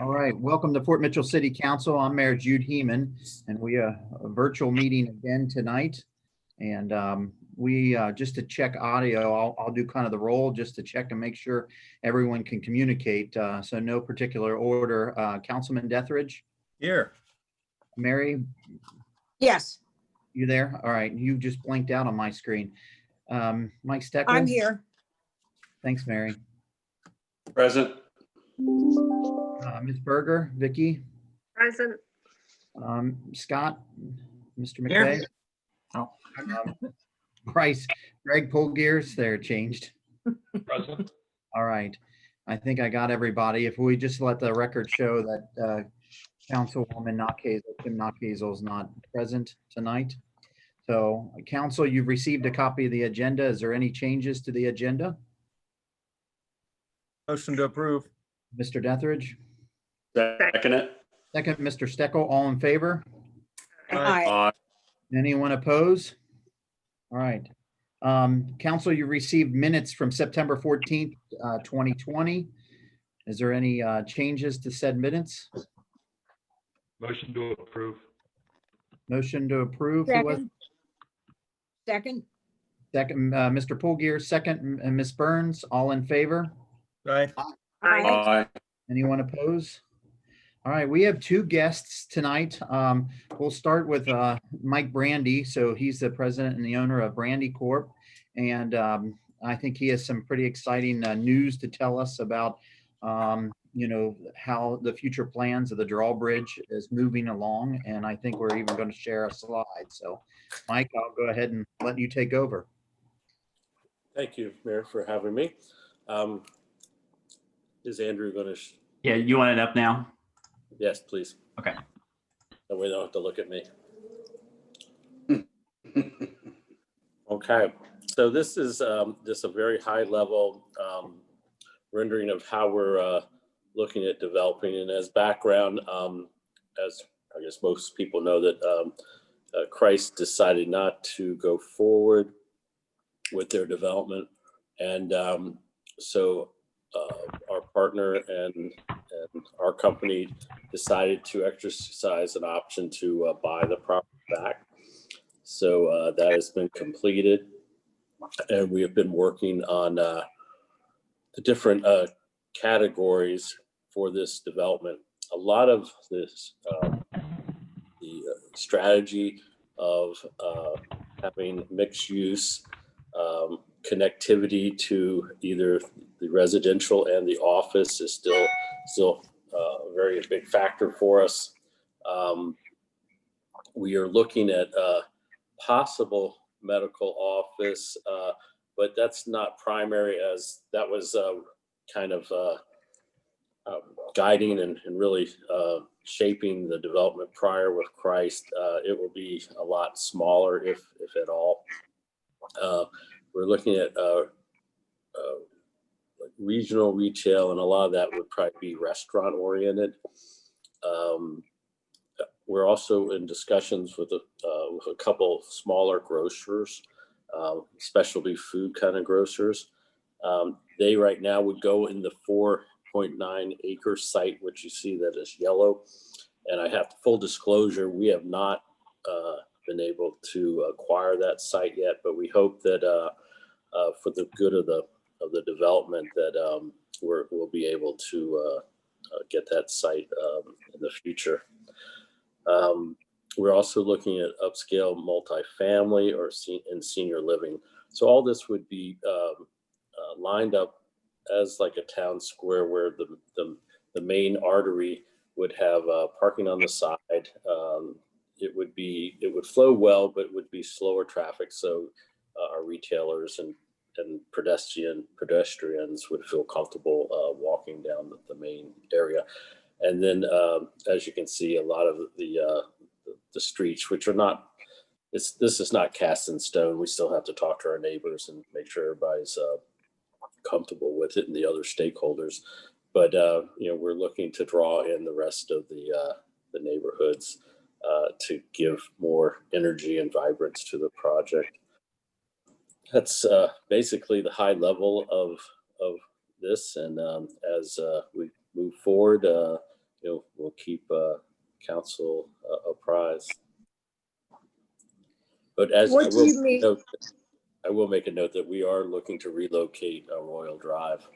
All right, welcome to Fort Mitchell City Council. I'm Mayor Jude Heeman, and we a virtual meeting again tonight. And we just to check audio, I'll do kind of the roll just to check and make sure everyone can communicate. So no particular order. Councilman Deathridge, Here. Mary, Yes, you there? All right, you just blinked out on my screen. Mike Steckel. I'm here. Thanks, Mary. Present. Ms. Berger, Vicky, Present. Scott, Mr. Here. McKay. Oh. Bryce, Greg Polgears, they're changed. Present. All right. I think I got everybody. If we just let the record show that Councilwoman Kim Knockhazel is not present tonight. So council, you've received a copy of the agenda. Is there any changes to the agenda? Motion to approve. Mr. Deathridge, Second it. second, Mr. Steckel, all in favor? Aye. Anyone oppose? All right. Council, you received minutes from September 14th, 2020. Is there any changes to said minutes? Motion to approve. Motion to approve. Who was- Second. Second, Mr. Poolgear, second, and Ms. Burns, all in favor? Aye. Aye. Aye. Anyone oppose? All right, we have two guests tonight. We'll start with Mike Brandy. So he's the president and the owner of Brandy Corp. And I think he has some pretty exciting news to tell us about, you know, how the future plans of the drawbridge is moving along. And I think we're even going to share a slide. So Mike, I'll go ahead and let you take over. Thank you, Mayor, for having me. Is Andrew going to? Yeah, you want it up now? Yes, please. Okay. That way they don't have to look at me. Okay, so this is just a very high level rendering of how we're looking at developing. And as background, as I guess most people know, that Christ decided not to go forward with their development. And so our partner and our company decided to exercise an option to buy the property back. So that has been completed, and we have been working on the different categories for this development. A lot of this, the strategy of having mixed use connectivity to either the residential and the office is still a very big factor for us. We are looking at possible medical office, but that's not primary, as that was kind of guiding and really shaping the development prior with Christ. It will be a lot smaller, if at all. We're looking at like regional retail, and a lot of that would probably be restaurant oriented. We're also in discussions with a couple smaller grocers, specialty food kind of grocers. They right now would go in the 4.9 acre site, which you see that is yellow. And I have full disclosure, we have not been able to acquire that site yet, but we hope that for the good of the development that we'll be able to get that site in the future. We're also looking at upscale multifamily or in senior living. So all this would be lined up as like a town square where the main artery would have parking on the side. It would flow well, but it would be slower traffic. So our retailers and pedestrians would feel comfortable walking down the main area. And then, as you can see, a lot of the streets, which are not, this is not cast in stone. We still have to talk to our neighbors and make sure everybody's comfortable with it and the other stakeholders. But you know, we're looking to draw in the rest of the neighborhoods to give more energy and vibrance to the project. That's basically the high level of this. And as we move forward, we'll keep council apprised. But as What do you mean? I will make a note that we are looking to relocate Royal Drive.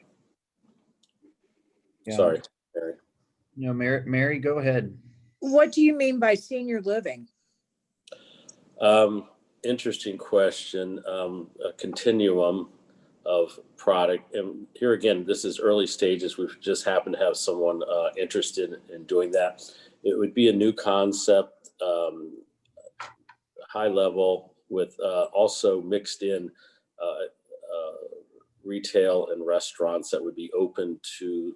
Yeah. Sorry, Mary. No, Mary, go ahead. What do you mean by senior living? Interesting question. A continuum of product. And here again, this is early stages. We've just happened to have someone interested in doing that. It would be a new concept, high level, with also mixed in retail and restaurants that would be open to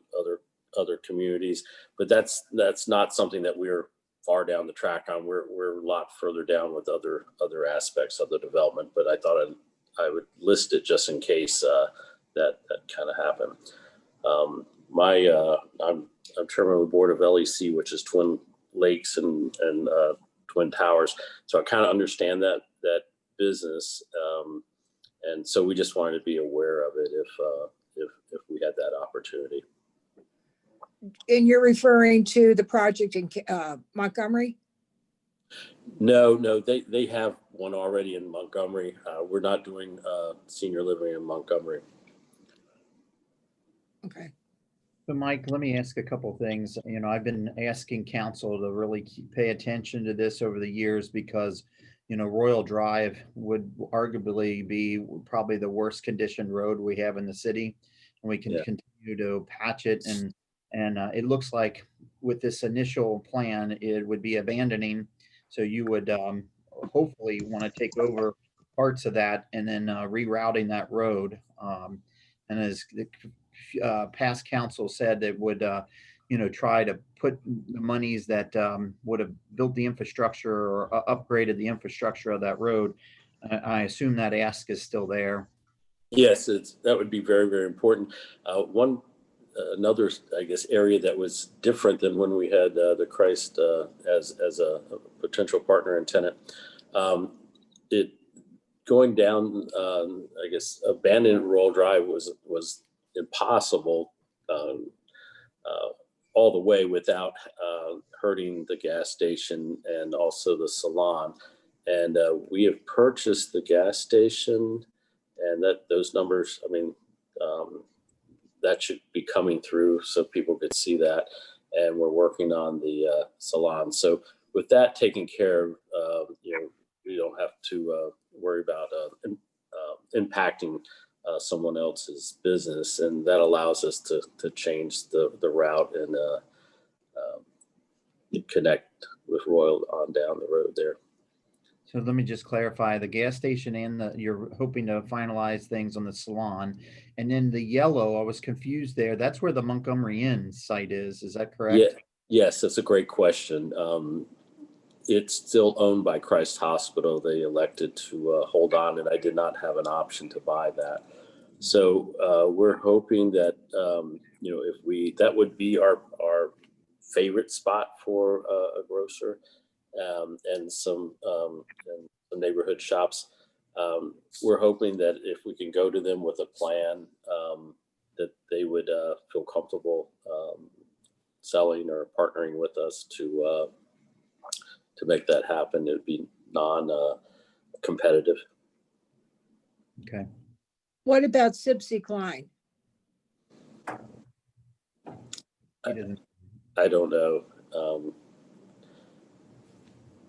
other communities. But that's not something that we're far down the track on. We're a lot further down with other aspects of the development. But I thought I would list it just in case that kind of happened. I'm chairman of the board of LEC, which is Twin Lakes and Twin Towers. So I kind of understand that business, and so we just wanted to be aware of it if we had that opportunity. And you're referring to the project in Montgomery? No, they have one already in Montgomery. We're not doing senior living in Montgomery. Okay. So Mike, let me ask a couple things. I've been asking council to really pay attention to this over the years because, Royal Drive would arguably be probably the worst conditioned road we have in the city. And we can continue to patch it. And it looks like with this initial plan, it would be abandoning. So you would hopefully want to take over parts of that and then rerouting that road. And as the past council said, that would try to put the monies that would have built the infrastructure or upgraded the infrastructure of that road. I assume that ask is still there. Yes, that would be very, very important. Another, I guess, area that was different than when we had the Christ as a potential partner and tenant. It going down, I guess, abandoned Royal Drive was impossible all the way without hurting the gas station and also the salon. And we have purchased the gas station, and those numbers, I mean, that should be coming through so people could see that. And we're working on the salon. So with that taken care of, we don't have to worry about impacting someone else's business. And that allows us to change the route and connect with Royal on down the road there. So let me just clarify, the gas station and you're hoping to finalize things on the salon. And then the yellow, I was confused there. That's where the Montgomery Inn site is. Is that correct? Yeah, yes, that's a great question. It's still owned by Christ Hospital. They elected to hold on, and I did not have an option to buy that. So we're hoping that, that would be our favorite spot for a grocer. And some neighborhood shops. We're hoping that if we can go to them with a plan, that they would feel comfortable selling or partnering with us to make that happen. It would be non-competitive. Okay. What about Sipsey Klein? He doesn't. I don't know.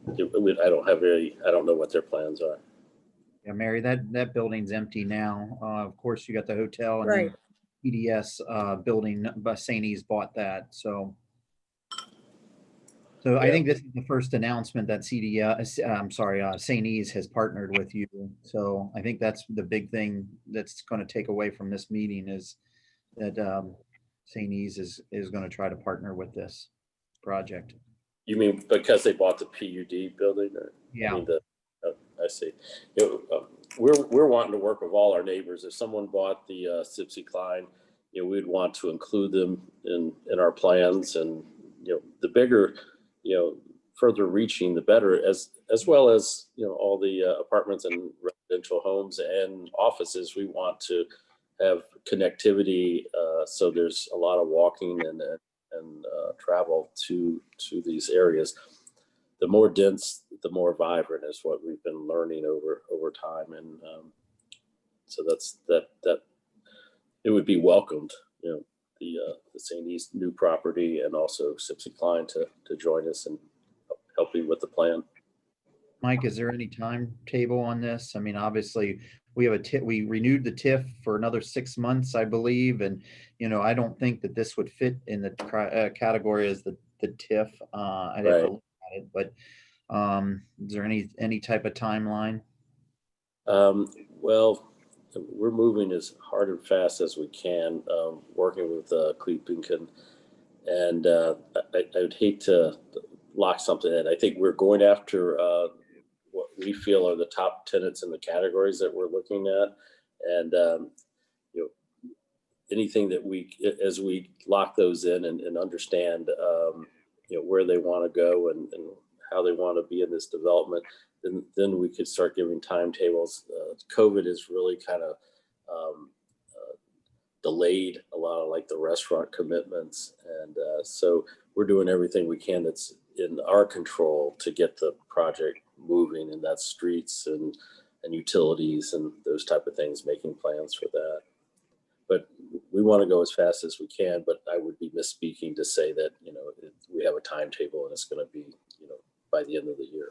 I don't know what their plans are. Yeah, Mary, that building's empty now. Of course, you got the hotel and Right. then PDS building, but St. E's bought that. So I think this is the first announcement that St. E's has partnered with you. So I think that's the big thing that's going to take away from this meeting is that St. E's is going to try to partner with this project. You mean because they bought the PUD building? Or, Yeah. I see. We're wanting to work with all our neighbors. If someone bought the Sipsey Klein, we'd want to include them in our plans, and the bigger, further reaching, the better. As well as all the apartments and residential homes and offices, we want to have connectivity, so there's a lot of walking and travel to these areas. The more dense, the more vibrant is what we've been learning over time, and so that it would be welcomed, the St. East new property, and also Sipsey Klein to join us and help me with the plan. Mike, is there any timetable on this? I mean, obviously, we have we renewed the TIF for another 6 months, I believe, and I don't think that this would fit in the category as the TIF. I'd have to look at it, but is there any type of timeline? Well, we're moving as hard and fast as we can, working with Cleve Pinkin, and I would hate to lock something in. I think we're going after what we feel are the top tenants in the categories that we're looking at, and anything that as we lock those in and understand where they want to go and how they want to be in this development, then we could start giving timetables. COVID has really kind of delayed a lot of like the restaurant commitments, and so we're doing everything we can that's in our control to get the project moving, and that's streets and utilities and those type of things, making plans for that. But we want to go as fast as we can, but I would be misspeaking to say that we have a timetable and it's going to be by the end of the year.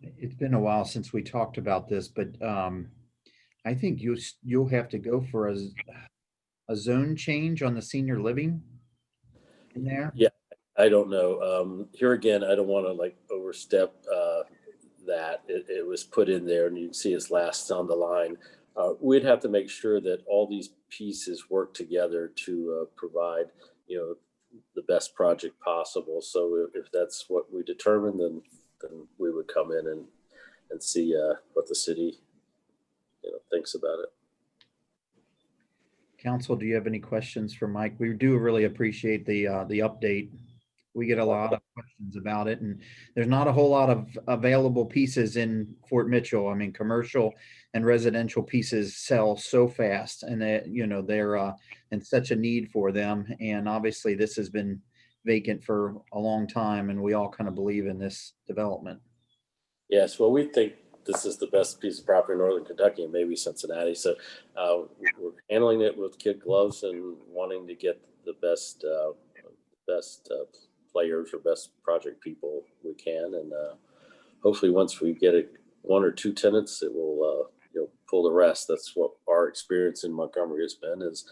It's been a while since we talked about this, but I think you'll have to go for a zone change on the senior living in there. Yeah, I don't know. Here again, I don't want to like overstep that. It was put in there, and you can see it's last on the line. We'd have to make sure that all these pieces work together to provide, the best project possible. So if that's what we determine, then we would come in and see what the city, thinks about it. Council, do you have any questions for Mike? We do really appreciate the update. We get a lot of questions about it, and there's not a whole lot of available pieces in Fort Mitchell. I mean, commercial and residential pieces sell so fast, and they're in such a need for them. And obviously this has been vacant for a long time, and we all kind of believe in this development. Yes, well, we think this is the best piece of property in Northern Kentucky and maybe Cincinnati. So we're handling it with kid gloves and wanting to get the best players or best project people we can. And hopefully once we get one or two tenants, it will pull the rest. That's what our experience in Montgomery has been, is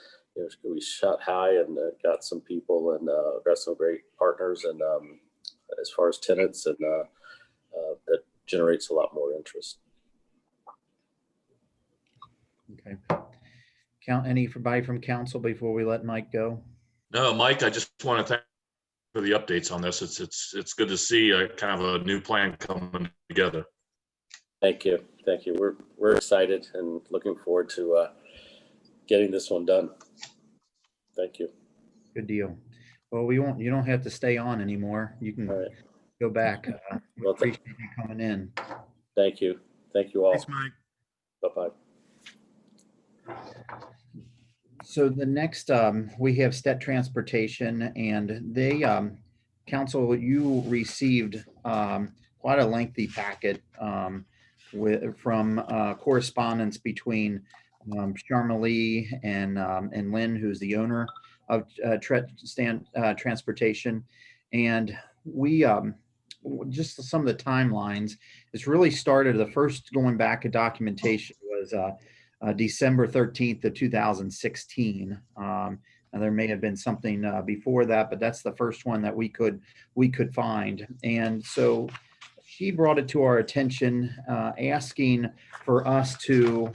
we shot high and got some people and got some great partners. And as far as tenants, and that generates a lot more interest. Okay. Anybody from council before we let Mike go? No, Mike, I just want to thank you for the updates on this. It's good to see a kind of a new plan coming together. Thank you. We're excited and looking forward to getting this one done. Thank you. Good deal. Well, you don't have to stay on anymore. You can go back. We Well, appreciate you coming in. Thank you all. Thanks, Mike. Bye-bye. So the next, we have Stet Transportation, and they, council, you received quite a lengthy packet from correspondence between Sharma Lee and Lynn, who's the owner of Transportation. And we, just some of the timelines, it's really started, the first going back to documentation was December 13th of 2016. And there may have been something before that, but that's the first one that we could find. And so she brought it to our attention, asking for us to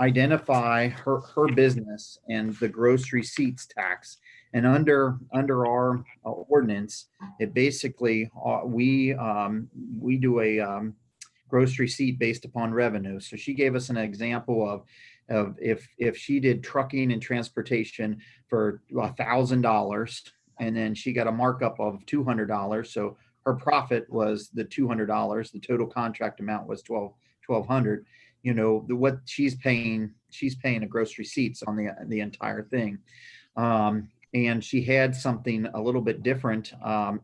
identify her business and the gross receipts tax. And under our ordinance, it basically we do a gross receipt based upon revenue. So she gave us an example of if she did trucking and transportation for $1,000, and then she got a markup of $200. So her profit was the $200. The total contract amount was $1,200. What she's paying a gross receipts on the entire thing. and she had something a little bit different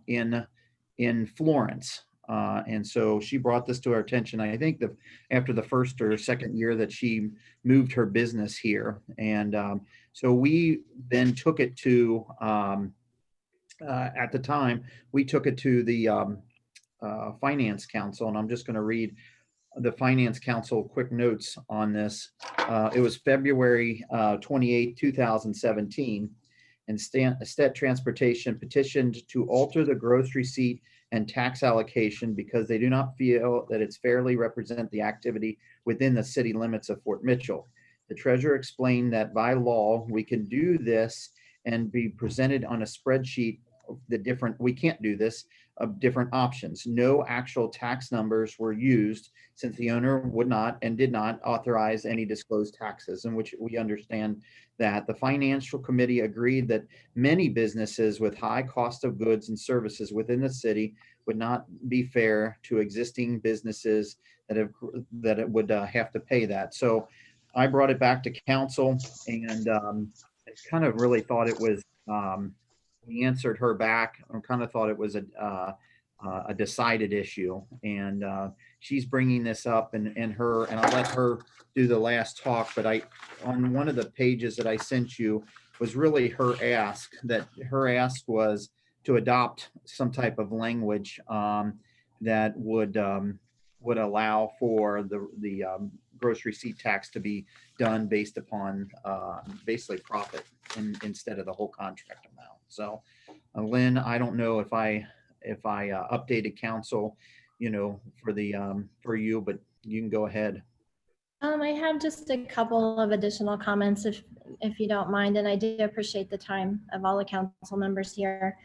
in Florence. And so she brought this to our attention. I think that after the first or second year that she moved her business here. And so we then took it to, at the time, we took it to the Finance Council. And I'm just going to read the Finance Council quick notes on this. It was February 28, 2017. And Stet Transportation petitioned to alter the gross receipt and tax allocation because they do not feel that it's fairly represent the activity within the city limits of Fort Mitchell. The treasurer explained that by law, we can do this and be presented on a spreadsheet of the different, we can't do this, of different options. No actual tax numbers were used since the owner would not and did not authorize any disclosed taxes, in which we understand that the financial committee agreed that many businesses with high cost of goods and services within the city would not be fair to existing businesses that it would have to pay that. So I brought it back to council, and I kind of really thought it was, we answered her back and kind of thought it was a decided issue. And she's bringing this up, and I'll let her do the last talk, but on one of the pages that I sent you was really her ask. That her ask was to adopt some type of language that would allow for the gross receipt tax to be done based upon basically profit instead of the whole contract amount. So Lynn, I don't know if I updated council, for you, but you can go ahead. I have just a couple of additional comments if you don't mind, and I do appreciate the time of all the council members here.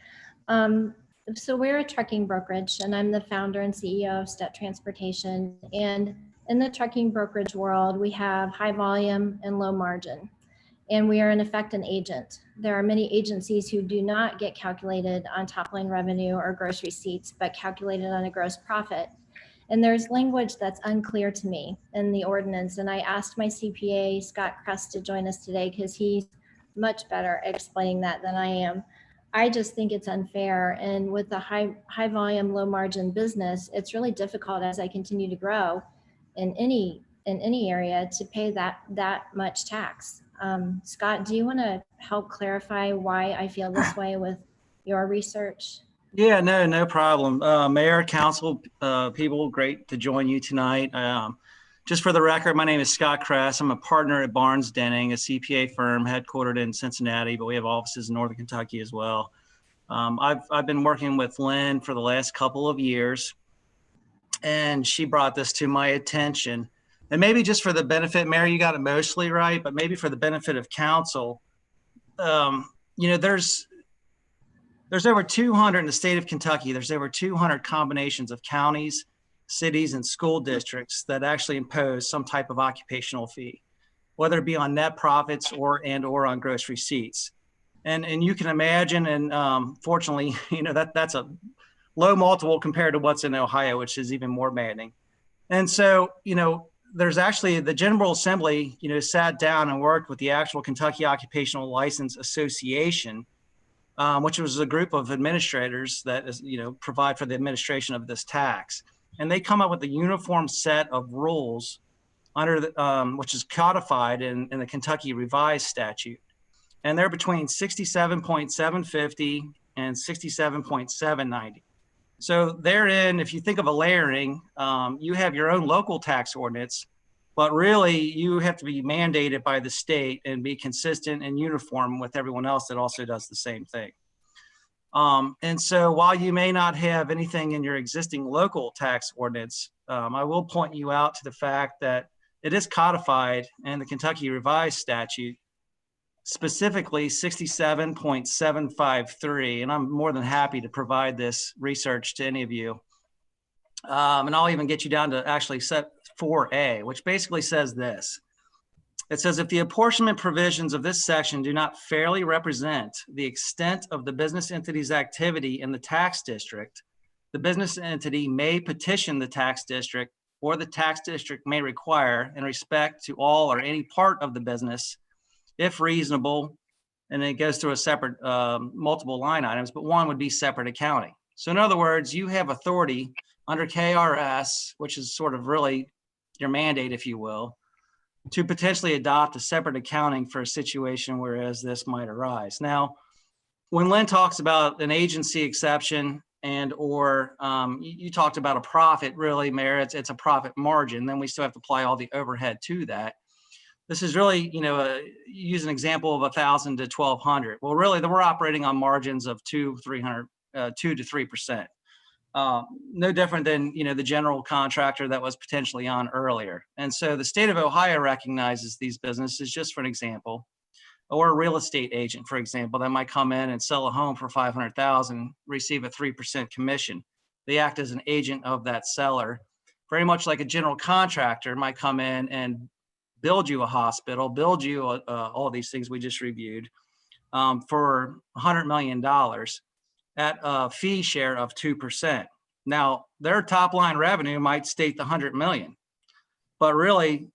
So we're a trucking brokerage, and I'm the founder and CEO of Stet Transportation. And in the trucking brokerage world, we have high volume and low margin, and we are in effect an agent. There are many agencies who do not get calculated on top line revenue or gross receipts, but calculated on a gross profit. And there's language that's unclear to me in the ordinance. And I asked my CPA, Scott Crest, to join us today because he's much better at explaining that than I am. I just think it's unfair. And with the high volume, low margin business, it's really difficult as I continue to grow in any area to pay that much tax. Scott, do you want to help clarify why I feel this way with your research? Yeah, no problem. Mayor, council, people, great to join you tonight. Just for the record, my name is Scott Kress. I'm a partner at Barnes Denning, a CPA firm headquartered in Cincinnati, but we have offices in Northern Kentucky as well. I've been working with Lynn for the last couple of years, and she brought this to my attention. And maybe just for the benefit, Mayor, you got it mostly right, but maybe for the benefit of council, there's over 200 in the state of Kentucky. There's over 200 combinations of counties, cities, and school districts that actually impose some type of occupational fee, whether it be on net profits or on gross receipts. And you can imagine, and fortunately, that's a low multiple compared to what's in Ohio, which is even more maddening. And so, there's actually the General Assembly, sat down and worked with the actual Kentucky Occupational License Association, which was a group of administrators that is, provide for the administration of this tax. And they come up with a uniform set of rules under the, which is codified in the Kentucky Revised Statute. And they're between 67.750 and 67.790. So therein, if you think of a layering, you have your own local tax ordinance, but really you have to be mandated by the state and be consistent and uniform with everyone else that also does the same thing. And so while you may not have anything in your existing local tax ordinance, I will point you out to the fact that it is codified in the Kentucky Revised Statute, specifically 67.753. And I'm more than happy to provide this research to any of you. And I'll even get you down to actually set 4A, which basically says this. It says, if the apportionment provisions of this section do not fairly represent the extent of the business entity's activity in the tax district, the business entity may petition the tax district, or the tax district may require, in respect to all or any part of the business, if reasonable, and it goes through a separate, multiple line items, but one would be separate accounting. So in other words, you have authority under KRS, which is sort of really your mandate, if you will, to potentially adopt a separate accounting for a situation whereas this might arise. Now, when Lynn talks about an agency exception and or you talked about a profit, really, Mayor, it's a profit margin. Then we still have to apply all the overhead to that. This is really, use an example of 1,000 to 1,200. Well, really, we're operating on margins of 2 to 3%. No different than, the general contractor that was potentially on earlier. And so the state of Ohio recognizes these businesses, just for an example, or a real estate agent, for example, that might come in and sell a home for $500,000, receive a 3% commission. They act as an agent of that seller, very much like a general contractor might come in and build you a hospital, build you all these things we just reviewed for $100 million at a fee share of 2%. Now, their top line revenue might state the 100 million, but really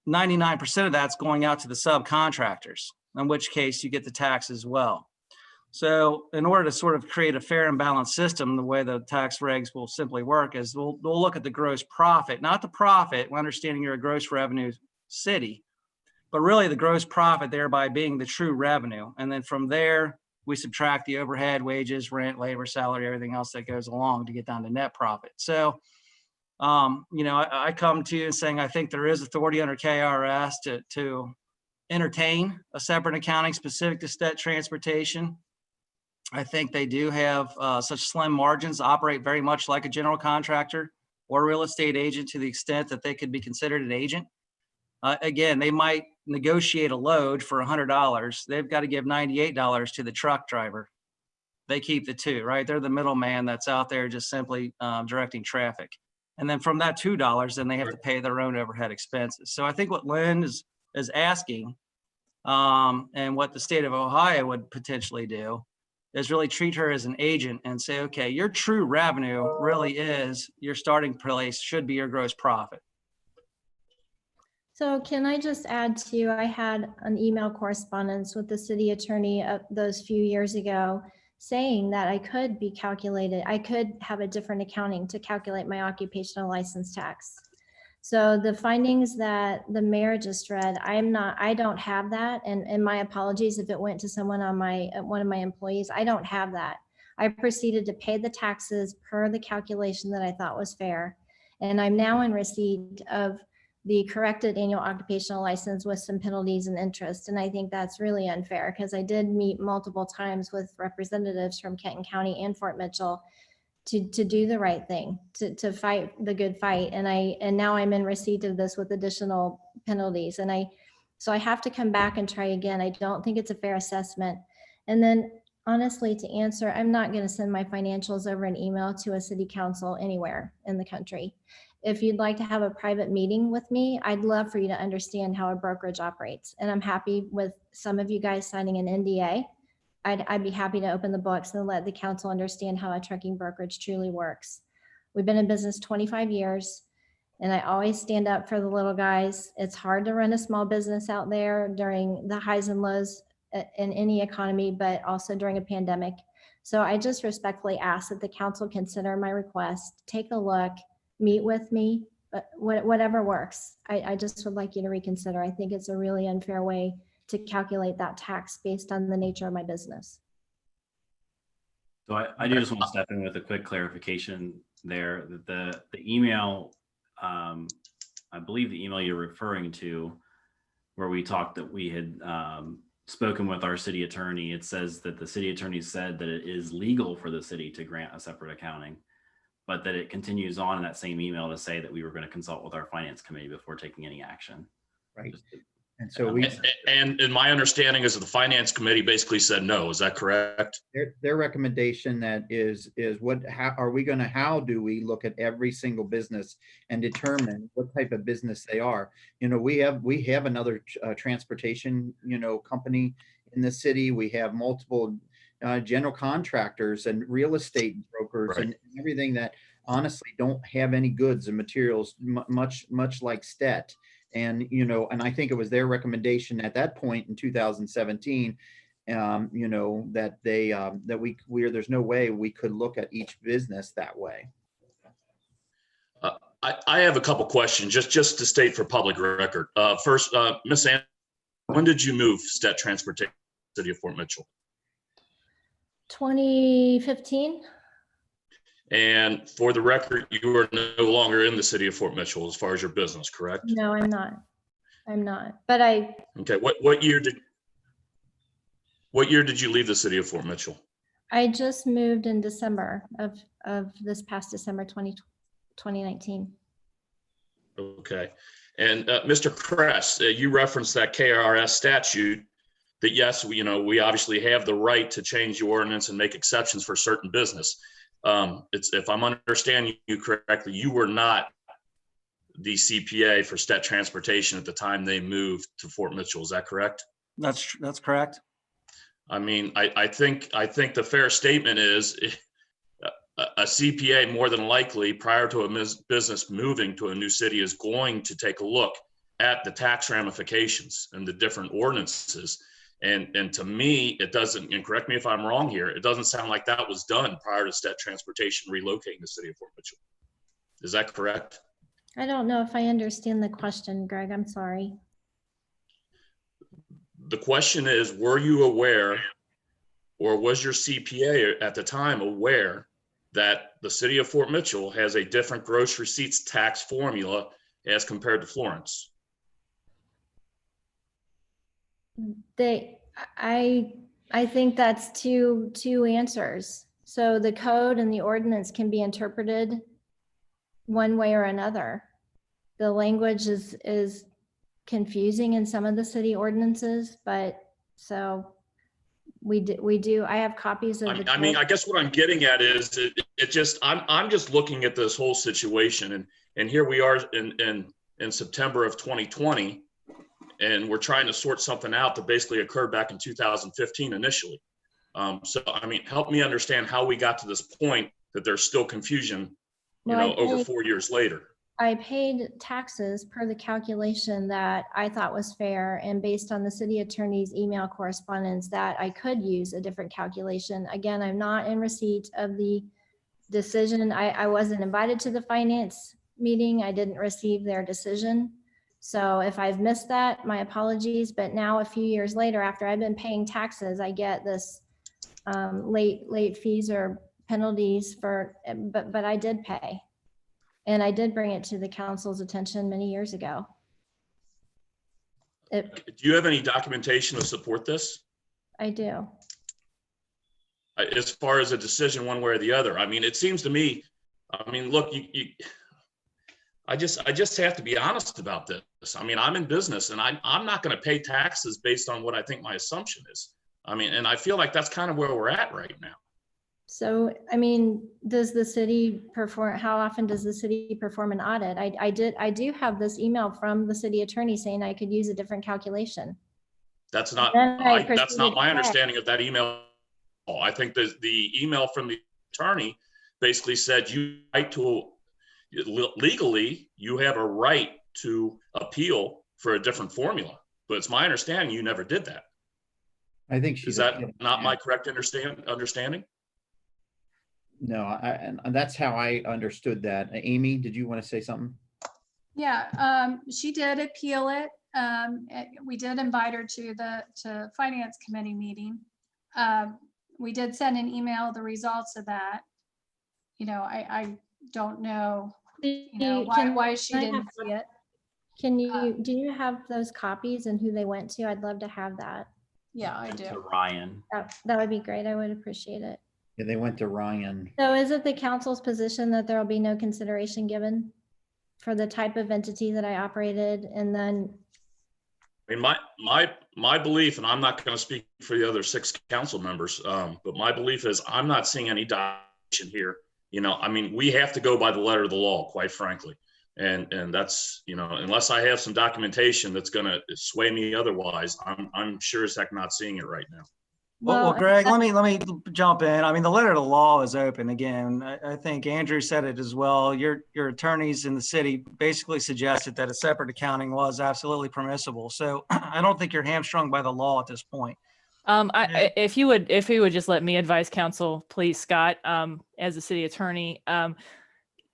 99% of that's going out to the subcontractors, in which case you get the tax as well. So in order to sort of create a fair and balanced system, the way the tax regs will simply work is we'll look at the gross profit, not the profit, understanding you're a gross revenue city, but really the gross profit thereby being the true revenue. And then from there, we subtract the overhead, wages, rent, labor, salary, everything else that goes along to get down to net profit. So, I come to you and saying, I think there is authority under KRS to entertain a separate accounting specific to state transportation. I think they do have such slim margins, operate very much like a general contractor or real estate agent to the extent that they could be considered an agent. Again, they might negotiate a load for $100. They've got to give $98 to the truck driver. They keep the two, right? They're the middleman that's out there just simply directing traffic. And then from that $2, then they have to pay their own overhead expenses. So I think what Lynn is asking and what the state of Ohio would potentially do is really treat her as an agent and say, okay, your true revenue really is your starting place should be your gross profit. So can I just add to, I had an email correspondence with the city attorney those few years ago saying that I could have a different accounting to calculate my occupational license tax. So the findings that the mayor just read, I don't have that. And my apologies if it went to someone on one of my employees, I don't have that. I proceeded to pay the taxes per the calculation that I thought was fair. And I'm now in receipt of the corrected annual occupational license with some penalties and interest. And I think that's really unfair because I did meet multiple times with representatives from Kenton County and Fort Mitchell to do the right thing, to fight the good fight. And now I'm in receipt of this with additional penalties. So I have to come back and try again. I don't think it's a fair assessment. And then honestly, to answer, I'm not going to send my financials over an email to a city council anywhere in the country. If you'd like to have a private meeting with me, I'd love for you to understand how a brokerage operates. And I'm happy with some of you guys signing an NDA. I'd be happy to open the books and let the council understand how a trucking brokerage truly works. We've been in business 25 years, and I always stand up for the little guys. It's hard to run a small business out there during the highs and lows in any economy, but also during a pandemic. So I just respectfully ask that the council consider my request, take a look, meet with me, but whatever works. I just would like you to reconsider. I think it's a really unfair way to calculate that tax based on the nature of my business. So I do just want to step in with a quick clarification there. That the email, I believe the email you're referring to, where we talked that we had spoken with our city attorney, it says that the city attorney said that it is legal for the city to grant a separate accounting, but that it continues on in that same email to say that we were going to consult with our finance committee before taking any action. Right. Just to- And so And my understanding is that the finance committee basically said no. Is that correct? their recommendation that is how do we look at every single business and determine what type of business they are? We have another transportation, company in the city. We have multiple general contractors and real estate brokers Right. and everything that honestly don't have any goods and materials, much like Stet. And I think it was their recommendation at that point in 2017. you know, that they, there's no way we could look at each business that way. I have a couple questions, just to state for public record. First, Ms. Ann, when did you move Stet Transportation to the City of Fort Mitchell? 2015. And for the record, you are no longer in the City of Fort Mitchell as far as your business, correct? No, I'm not. I'm not. But I Okay, what year did you leave the City of Fort Mitchell? just moved in December of this past December 2019. Okay, and Mr. Kress, you referenced that KRS statute that yes, we obviously have the right to change the ordinance and make exceptions for certain business. If I'm understanding you correctly, you were not the CPA for Stet Transportation at the time they moved to Fort Mitchell. Is that correct? That's correct. I mean, I think the fair statement is a CPA more than likely prior to a business moving to a new city is going to take a look at the tax ramifications and the different ordinances. And to me, it doesn't, and correct me if I'm wrong here, it doesn't sound like that was done prior to Stet Transportation relocating the City of Fort Mitchell. Is that correct? I don't know if I understand the question, Greg. I'm sorry. The question is, were you aware, or was your CPA at the time aware that the City of Fort Mitchell has a different gross receipts tax formula as compared to Florence? I think that's two answers. So the code and the ordinance can be interpreted one way or another. The language is confusing in some of the city ordinances, but so we do. I have copies of the. I mean, I guess what I'm getting at is I'm just looking at this whole situation, and here we are in September of 2020. And we're trying to sort something out that basically occurred back in 2015 initially. So, I mean, help me understand how we got to this point that there's still confusion, over 4 years later. I paid taxes per the calculation that I thought was fair, and based on the city attorney's email correspondence that I could use a different calculation. Again, I'm not in receipt of the decision. I wasn't invited to the finance meeting. I didn't receive their decision. So if I've missed that, my apologies. But now a few years later, after I've been paying taxes, I get this late fees or penalties but I did pay. And I did bring it to the council's attention many years ago. Do you have any documentation to support this? I do. As far as a decision one way or the other, I mean, it seems to me, I mean, look, I just have to be honest about this. I mean, I'm in business and I'm not going to pay taxes based on what I think my assumption is. I mean, and I feel like that's kind of where we're at right now. So, I mean, does the city perform, how often does the city perform an audit? I do have this email from the city attorney saying I could use a different calculation. That's not my understanding of that email. I think the email from the attorney basically said legally, you have a right to appeal for a different formula, but it's my understanding you never did that. I think she's. Is that not my correct understanding? No, and that's how I understood that. Amy, did you want to say something? Yeah, she did appeal it. We did invite her to the finance committee meeting. We did send an email, the results of that. I don't know, why she didn't see it. Do you have those copies and who they went to? I'd love to have that. Yeah, I To do. Ryan. That would be great. I would appreciate it. Yeah, they went to Ryan. So is it the council's position that there will be no consideration given for the type of entity that I operated? And then, I mean, my belief, and I'm not going to speak for the other 6 council members, but my belief is I'm not seeing any documentation here. I mean, we have to go by the letter of the law, quite frankly. And that's, unless I have some documentation that's going to sway me otherwise, I'm sure as heck not seeing it right now. Well, Greg, let me jump in. I mean, the letter of the law is open. Again, I think Andrew said it as well. Your attorneys in the city basically suggested that a separate accounting was absolutely permissible. So I don't think you're hamstrung by the law at this point. If you would just let me advise council, please, Scott, as the city attorney.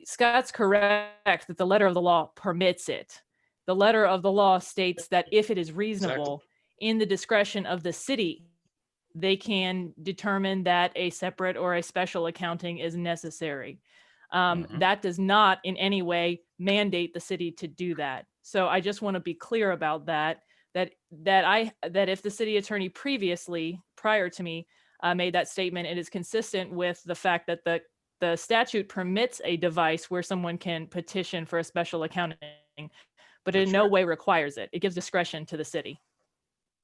Scott's correct that the letter of the law permits it. The letter of the law states that if it is reasonable in the discretion of the city, they can determine that a separate or a special accounting is necessary. That does not in any way mandate the city to do that. So I just want to be clear about that if the city attorney previously, prior to me, made that statement, it is consistent with the fact that the statute permits a device where someone can petition for a special accounting, but in no way requires it. It gives discretion to the city.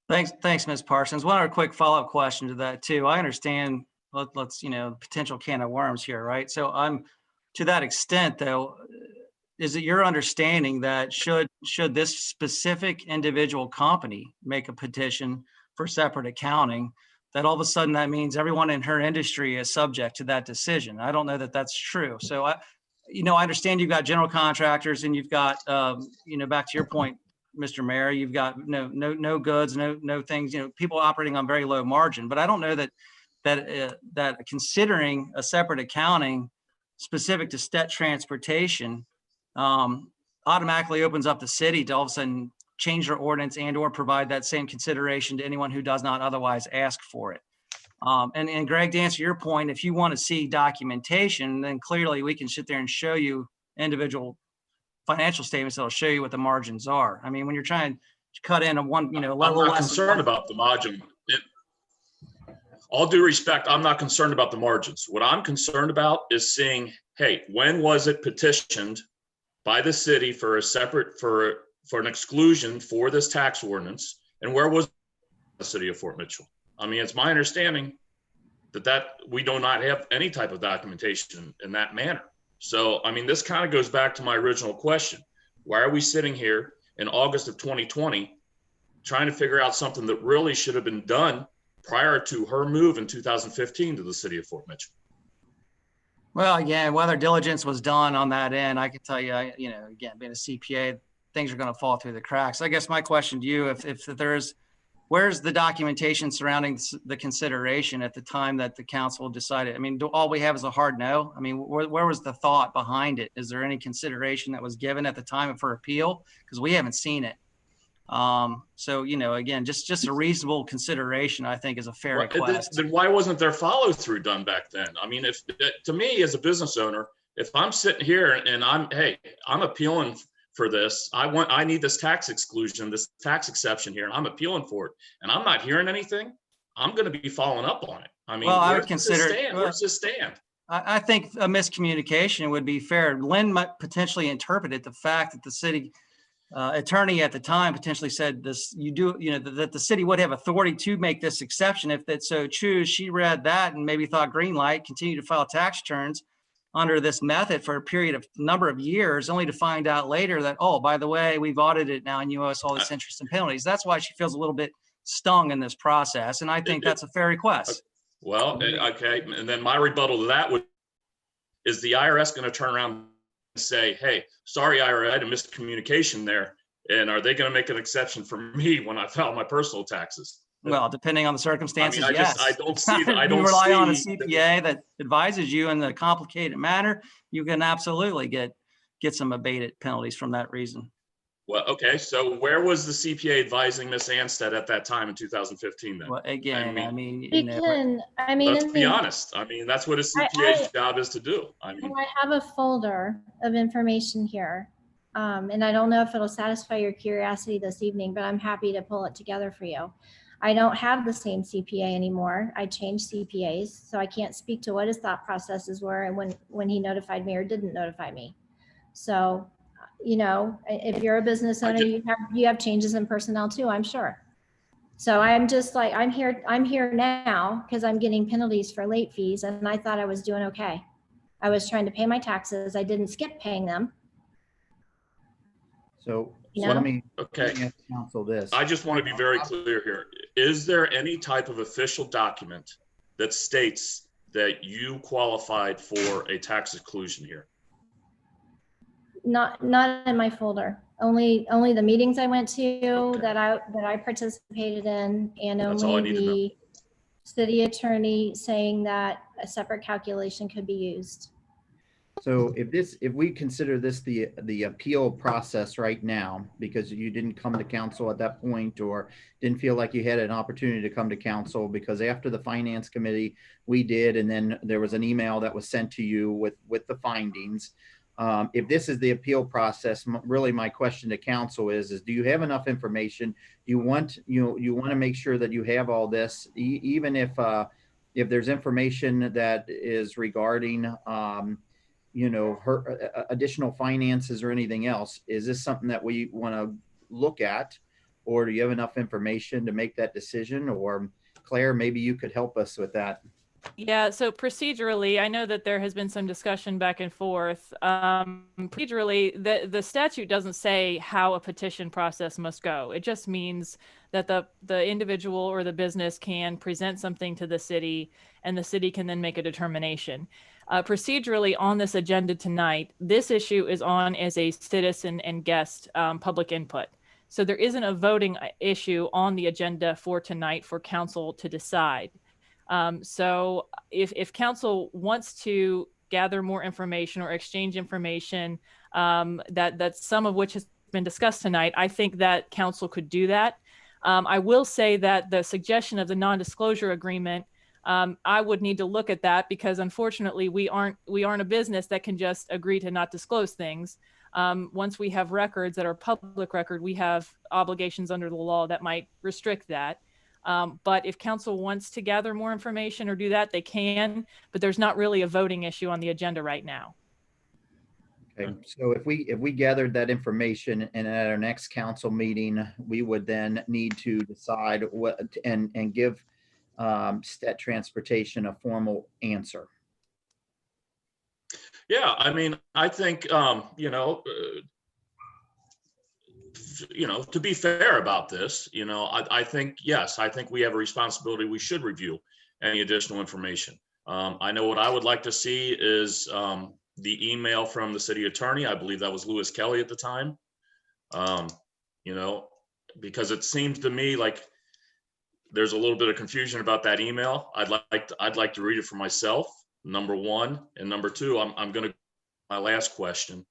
Thanks, Ms. Parsons. One other quick follow-up question to that too. I understand, let's, potential can of worms here, right? So to that extent though, is it your understanding that should this specific individual company make a petition for separate accounting, that all of a sudden that means everyone in her industry is subject to that decision? I don't know that that's true. So I understand you've got general contractors and you've got, back to your point, Mr. Mayor, you've got no goods, no things, people operating on very low margin. But I don't know that considering a separate accounting specific to stet transportation automatically opens up the city to all of a sudden change their ordinance and or provide that same consideration to anyone who does not otherwise ask for it. And Greg, to answer your point, if you want to see documentation, then clearly we can sit there and show you individual financial statements that'll show you what the margins are. I mean, when you're trying to cut in a one, level I'm not less concerned about the margin. All due respect, I'm not concerned about the margins. What I'm concerned about is seeing, hey, when was it petitioned by the city for a separate, for an exclusion for this tax ordinance, and where was the city of Fort Mitchell? I mean, it's my understanding that we do not have any type of documentation in that manner. So, I mean, this kind of goes back to my original question. Why are we sitting here in August of 2020 trying to figure out something that really should have been done prior to her move in 2015 to the city of Fort Mitchell? Well, again, whether diligence was done on that end, I can tell you, again, being a CPA, things are going to fall through the cracks. I guess my question to you, if there's, where's the documentation surrounding the consideration at the time that the council decided? I mean, all we have is a hard no. I mean, where was the thought behind it? Is there any consideration that was given at the time of her appeal? Because we haven't seen it. So, again, just a reasonable consideration, I think, is a fair request. Then why wasn't there follow through done back then? I mean, to me as a business owner, if I'm sitting here and I'm appealing for this, I need this tax exclusion, this tax exception here, and I'm appealing for it, and I'm not hearing anything, I'm going to be following up on it. I mean, well, where does this stand? I think a miscommunication would be fair. Lynn might potentially interpreted the fact that the city attorney at the time potentially said this, that the city would have authority to make this exception if that so choose. She read that and maybe thought green light, continue to file tax returns under this method for a period of number of years, only to find out later that, oh, by the way, we've audited it now and you owe us all this interest and penalties. That's why she feels a little bit stung in this process. And I think that's a fair request. Well, okay. And then my rebuttal to that is the IRS going to turn around and say, hey, sorry, IRS, I had a miscommunication there. And are they going to make an exception for me when I file my personal taxes? Well, depending on the circumstances, I yes. I don't see that. I don't you rely on a see CPA that advises you in a complicated manner, you can absolutely get some abated penalties from that reason. Well, okay. So where was the CPA advising Ms. Anstead at that time in 2015 then? Well, again, let's be honest. I mean, that's what a CPA's job is to do. I mean, I have a folder of information here. And I don't know if it'll satisfy your curiosity this evening, but I'm happy to pull it together for you. I don't have the same CPA anymore. I changed CPAs, so I can't speak to what his thought processes were and when he notified me or didn't notify me. So, if you're a business owner, you have changes in personnel too, I'm sure. So I'm just like, I'm here now because I'm getting penalties for late fees, and I thought I was doing okay. I was trying to pay my taxes. I didn't skip paying them. So let me ask counsel this. I just want to be very clear here. Is there any type of official document that states that you qualified for a tax exclusion here? Not in my folder. Only the meetings I went to that I participated in, and That's all I need to know. city attorney saying that a separate calculation could be used. So if we consider this the appeal process right now, because you didn't come to council at that point or didn't feel like you had an opportunity to come to council, because after the finance committee, we did, and then there was an email that was sent to you with the findings. If this is the appeal process, really my question to council is do you have enough information? You want to make sure that you have all this, even if there's information that is regarding, her additional finances or anything else. Is this something that we want to look at, or do you have enough information to make that decision? Or Claire, maybe you could help us with that. Yeah, so procedurally, I know that there has been some discussion back and forth. Procedurally, the statute doesn't say how a petition process must go. It just means that the individual or the business can present something to the city, and the city can then make a determination. Procedurally, on this agenda tonight, this issue is on as a citizen and guest public input. So there isn't a voting issue on the agenda for tonight for council to decide. So if council wants to gather more information or exchange information, that some of which has been discussed tonight, I think that council could do that. I will say that the suggestion of the non-disclosure agreement, I would need to look at that, because unfortunately we aren't a business that can just agree to not disclose things. Once we have records that are public record, we have obligations under the law that might restrict that. But if council wants to gather more information or do that, they can, but there's not really a voting issue on the agenda right now. Okay, so if we gathered that information and at our next council meeting, we would then need to decide what and give Stet Transportation a formal answer. Yeah, I mean, I think, to be fair about this, I think, yes, I think we have a responsibility. We should review any additional information. I know what I would like to see is the email from the city attorney. I believe that was Lewis Kelly at the time. Because it seems to me like there's a little bit of confusion about that email. I'd like to read it for myself, number one. And number two, I'm going to my last question,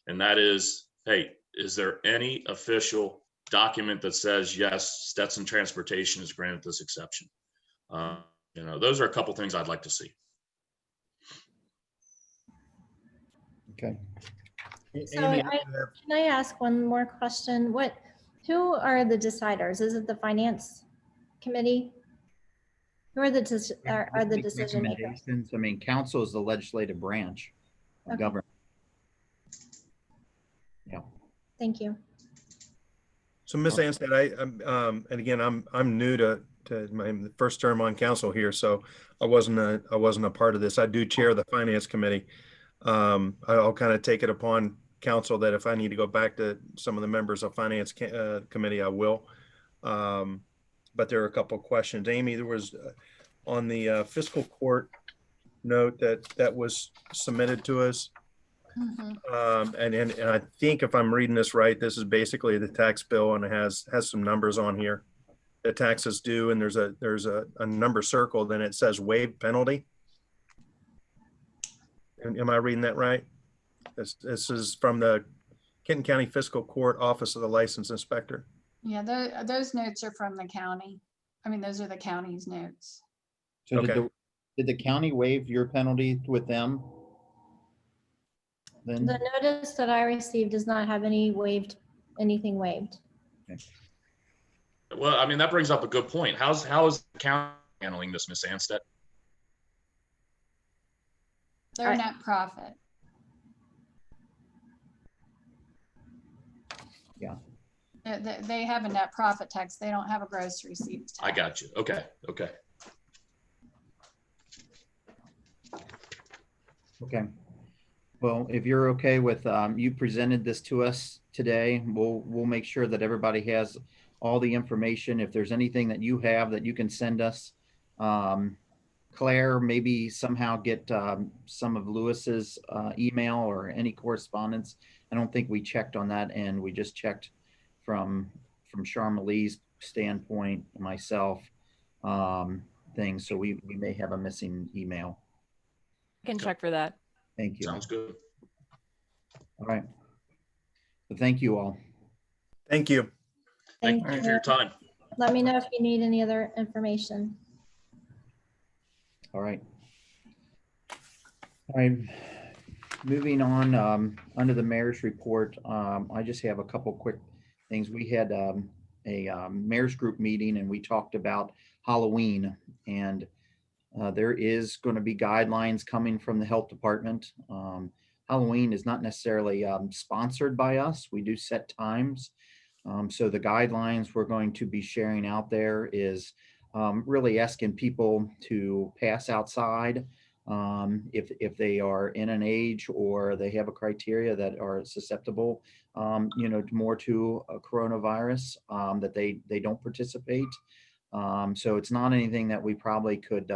and that is, hey, is there any official document that says, yes, Stetson Transportation is granted this exception? Those are a couple things I'd like to see. Okay. So can I ask one more question? Who are the deciders? Is it the finance committee? Who are the decision makers? I mean, council is the legislative branch of government. Yeah. Thank you. So Ms. Anstead, and again, I'm new to my first term on council here, so I wasn't a part of this. I do chair the finance committee. I'll kind of take it upon council that if I need to go back to some of the members of finance committee, I will. But there are a couple of questions. Amy, there was on the fiscal court note that was submitted to us. Mm-hmm. And I think if I'm reading this right, this is basically the tax bill, and it has some numbers on here. The taxes due, and there's a number circled, and it says waived penalty. Am I reading that right? This is from the Kenton County Fiscal Court Office of the License Inspector. Yeah, those notes are from the county. I mean, those are the county's notes. So Okay. did the county waive your penalty with them? Then The notice that I received does not have anything waived. Well, I mean, that brings up a good point. How is the county handling this, Ms. Anstead? They're net profit. Yeah. They have a net profit tax. They don't have a gross receipts tax. I got you. Okay. Okay. Well, if you're okay with, you presented this to us today, we'll make sure that everybody has all the information. If there's anything that you have that you can send us, Claire, maybe somehow get some of Lewis's email or any correspondence. I don't think we checked on that, and we just checked from Charmelee's standpoint, myself. things, so we may have a missing email. I can check for that. Thank you. Sounds good. All right. So thank you all. Thank you. Thank Thank you for your time. Let me know if you need any other information. All right. All right. Moving on, under the mayor's report, I just have a couple quick things. We had a mayor's group meeting and we talked about Halloween, and there is going to be guidelines coming from the health department. Halloween is not necessarily sponsored by us. We do set times. So the guidelines we're going to be sharing out there is really asking people to pass outside if they are in an age or they have a criteria that are susceptible, more to a coronavirus, that they don't participate. So it's not anything that we probably could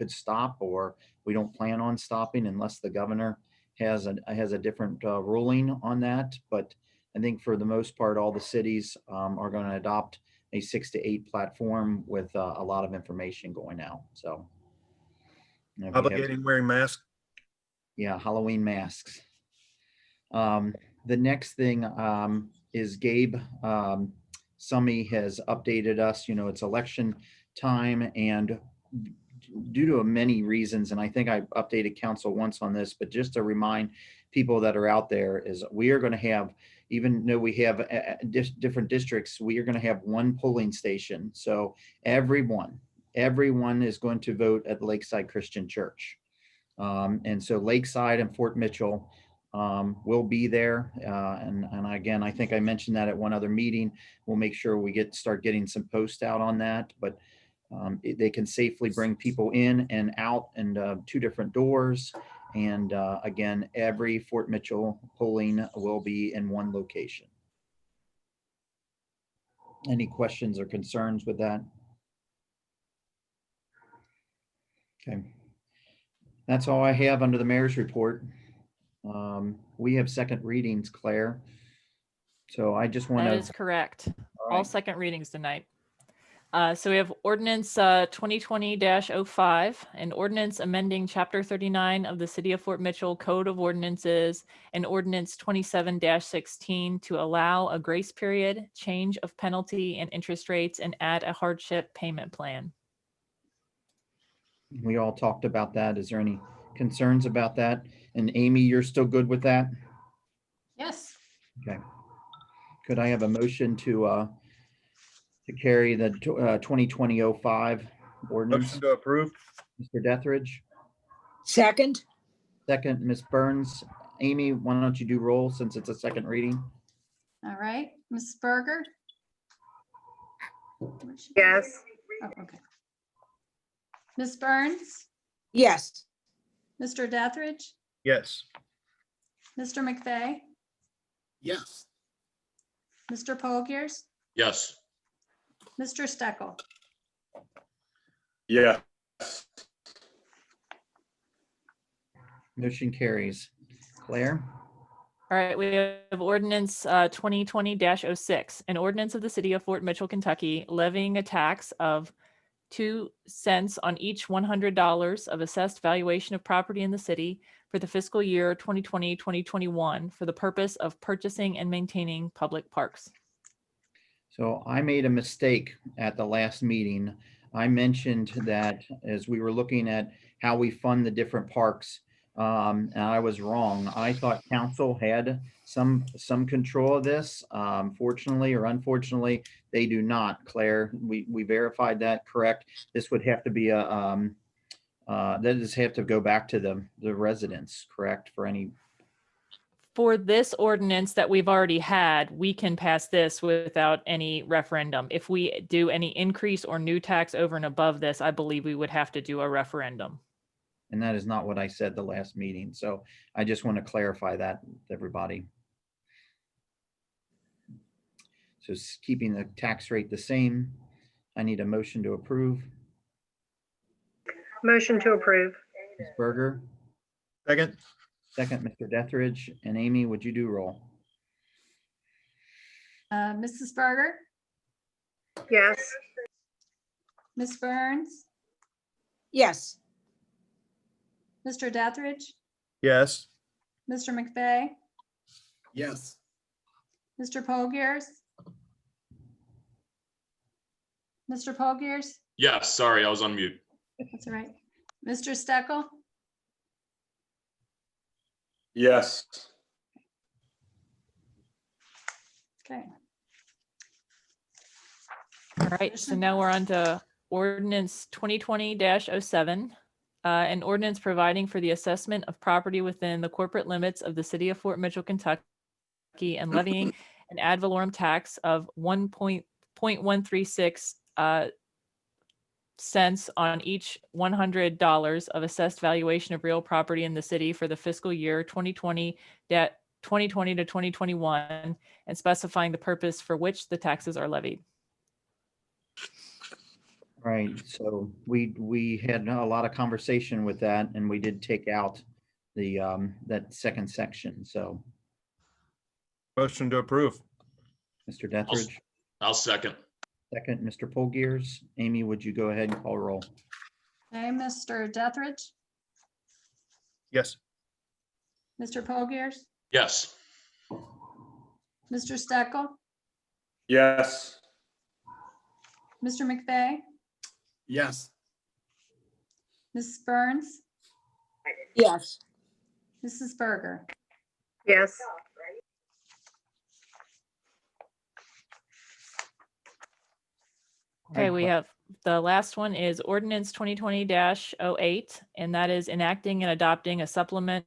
stop, or we don't plan on stopping unless the governor has a different ruling on that. But I think for the most part, all the cities are going to adopt a 6 to 8 platform with a lot of information going out. So we have- Obligating wearing masks. yeah, Halloween masks. The next thing is Gabe Summy has updated us. It's election time, and due to many reasons, and I think I updated council once on this, but just to remind people that are out there, is we are going to have, even though we have different districts, we are going to have one polling station. So everyone is going to vote at Lakeside Christian Church. And so Lakeside and Fort Mitchell will be there. And again, I think I mentioned that at one other meeting. We'll make sure we start getting some posts out on that, but they can safely bring people in and out, and 2 different doors. And again, every Fort Mitchell polling will be in one location. Any questions or concerns with that? Okay. That's all I have under the mayor's report. We have second readings, Claire. So I just want That to. is correct. All All right. second readings tonight. So we have ordinance 2020-05, an ordinance amending chapter 39 of the City of Fort Mitchell Code of Ordinances, and ordinance 27-16 to allow a grace period, change of penalty and interest rates, and add a hardship payment plan. We all talked about that. Is there any concerns about that? And Amy, you're still good with that? Yes. Okay. Could I have a motion to carry the 2020-05 ordinance? Motion to approve. Mr. Dethridge, Second, second, Ms. Burns. Amy, why don't you do roll since it's a second reading? All right. Ms. Berger? Yes. Oh, okay. Ms. Burns? yes. Mr. Dethridge? Yes. Mr. McVeigh? Yes. Mr. Pogiers? Yes. Mr. Steckel? Yes. Motion carries. Claire? All right, we have ordinance 2020-06, an ordinance of the City of Fort Mitchell, Kentucky, levying a tax of 2 cents on each $100 of assessed valuation of property in the city for the fiscal year 2020-2021 for the purpose of purchasing and maintaining public parks. So I made a mistake at the last meeting. I mentioned that as we were looking at how we fund the different parks, and I was wrong. I thought council had some control of this. Fortunately or unfortunately, they do not. Claire, we verified that, correct? This would have to be that does have to go back to the residents, correct? For any. For this ordinance that we've already had, we can pass this without any referendum. If we do any increase or new tax over and above this, I believe we would have to do a referendum. And that is not what I said the last meeting. So I just want to clarify that with everybody. So keeping the tax rate the same, I need a motion to approve. Motion to approve. Ms. Berger, Second. second, Mr. Dethridge, and Amy, would you do roll? Mrs. Berger? Yes. Ms. Burns? Yes. Mr. Dethridge, Yes. Mr. McVeigh, Yes. Mr. Pogiers, Mr. Pogiers, Yes, sorry, I was on mute. that's all right. Mr. Steckel, Yes. okay. All right, so now we're on to ordinance 2020-07. An ordinance providing for the assessment of property within the corporate limits of the city of Fort Mitchell, Kentucky, and levying an ad valorem tax of 1.136 cents on each $100 of assessed valuation of real property in the city for the fiscal year 2020 to 2021, and specifying the purpose for which the taxes are levied. Right, so we had a lot of conversation with that, and we did take out the that second section. So, Motion to approve. Mr. Dethridge, I'll second. second, Mr. Polgiers. Amy, would you go ahead and call roll? Okay, Mr. Dethridge, Yes. Mr. Pogiers, Yes. Mr. Steckel, Yes. Mr. McVeigh, Yes. Mrs. Burns, Yes. Mrs. Berger. Yes. Okay, we have the last one is ordinance 2020-08, and that is enacting and adopting a supplement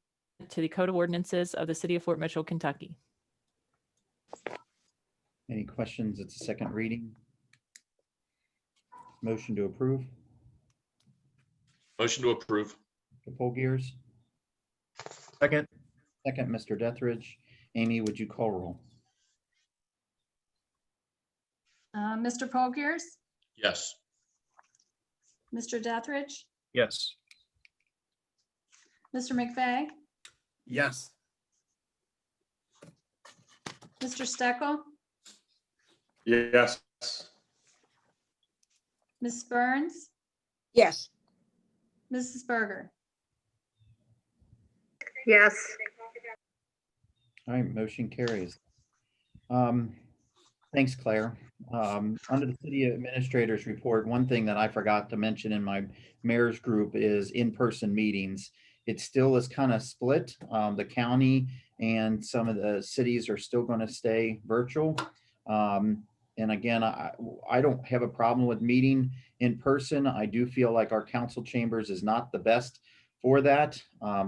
to the Code of Ordinances of the City of Fort Mitchell, Kentucky. Any questions? It's a second reading. Motion to approve. Motion to approve. Mr. Polgiers, Second. second, Mr. Dethridge. Amy, would you call roll? Mr. Pogiers, Yes. Mr. Dethridge, Yes. Mr. McVeigh, Yes. Mr. Steckel, Yes. Ms. Burns, Yes. Mrs. Berger. Yes. All right, motion carries. Thanks, Claire. Under the city administrator's report, one thing that I forgot to mention in my mayor's group is in-person meetings. It still is kind of split. The county and some of the cities are still going to stay virtual. And again, I don't have a problem with meeting in person. I do feel like our council chambers is not the best for that.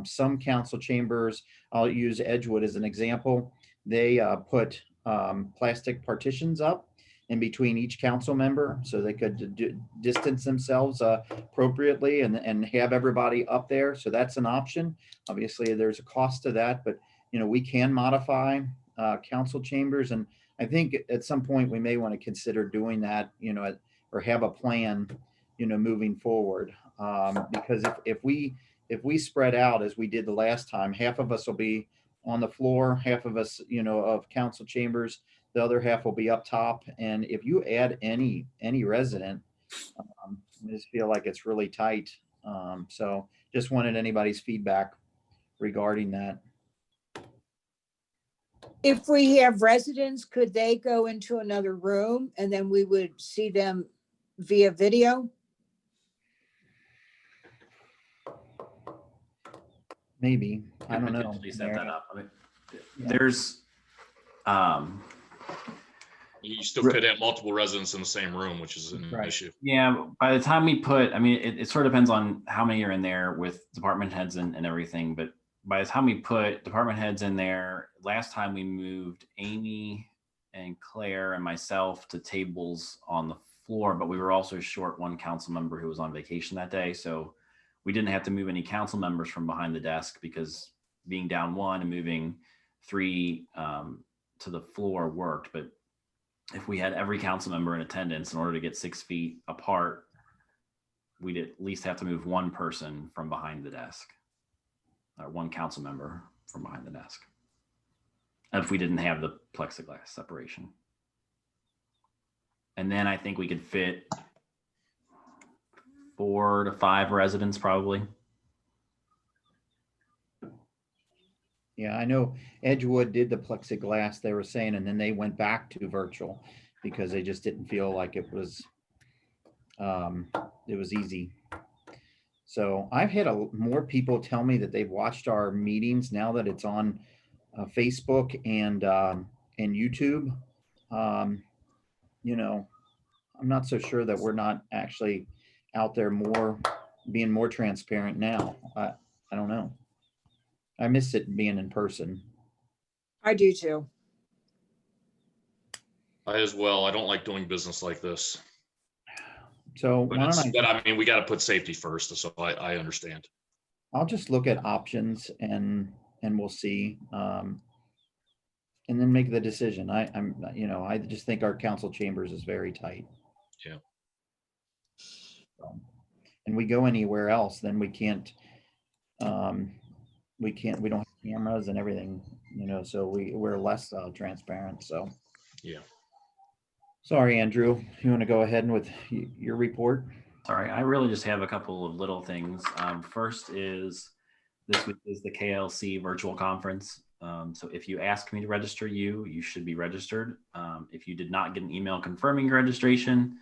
Some council chambers, I'll use Edgewood as an example. They put plastic partitions up in between each council member so they could distance themselves appropriately and have everybody up there. So that's an option. Obviously, there's a cost to that, but we can modify council chambers. And I think at some point we may want to consider doing that, or have a plan, moving forward. Because if we spread out as we did the last time, half of us will be on the floor, half of us, of council chambers, the other half will be up top. And if you add any resident, I just feel like it's really tight. So just wanted anybody's feedback regarding that. If we have residents, could they go into another room and then we would see them via video? Maybe, I don't know. Potentially set that up. I mean, Yeah. there's, You still could have multiple residents in the same room, which is an Right. issue. yeah, by the time we put, I mean, it sort of depends on how many are in there with department heads and everything, but by the time we put department heads in there, last time we moved Amy and Claire and myself to tables on the floor, but we were also short one council member who was on vacation that day. So we didn't have to move any council members from behind the desk because being down one and moving three to the floor worked. But if we had every council member in attendance in order to get 6 feet apart, we'd at least have to move one person from behind the desk, or one council member from behind the desk, if we didn't have the plexiglass separation. And then I think we could fit 4 to 5 residents probably. Yeah, I know Edgewood did the plexiglass, they were saying, and then they went back to virtual because they just didn't feel like it was easy. So I've had more people tell me that they've watched our meetings now that it's on Facebook and YouTube. You know, I'm not so sure that we're not actually out there being more transparent now. I don't know. I miss it being in person. I do too. I as well. I don't like doing business like this. So But, why don't but I mean, we got to put safety first. So I understand. I'll just look at options and we'll see. And then make the decision. I just think our council chambers is very tight. Yeah. And we go anywhere else, then we don't have cameras and everything, so we're less transparent, so. Yeah. Sorry, Andrew, you want to go ahead with your report? Sorry, I really just have a couple of little things. First is this week is the KLC virtual conference. So if you ask me to register you should be registered. If you did not get an email confirming your registration,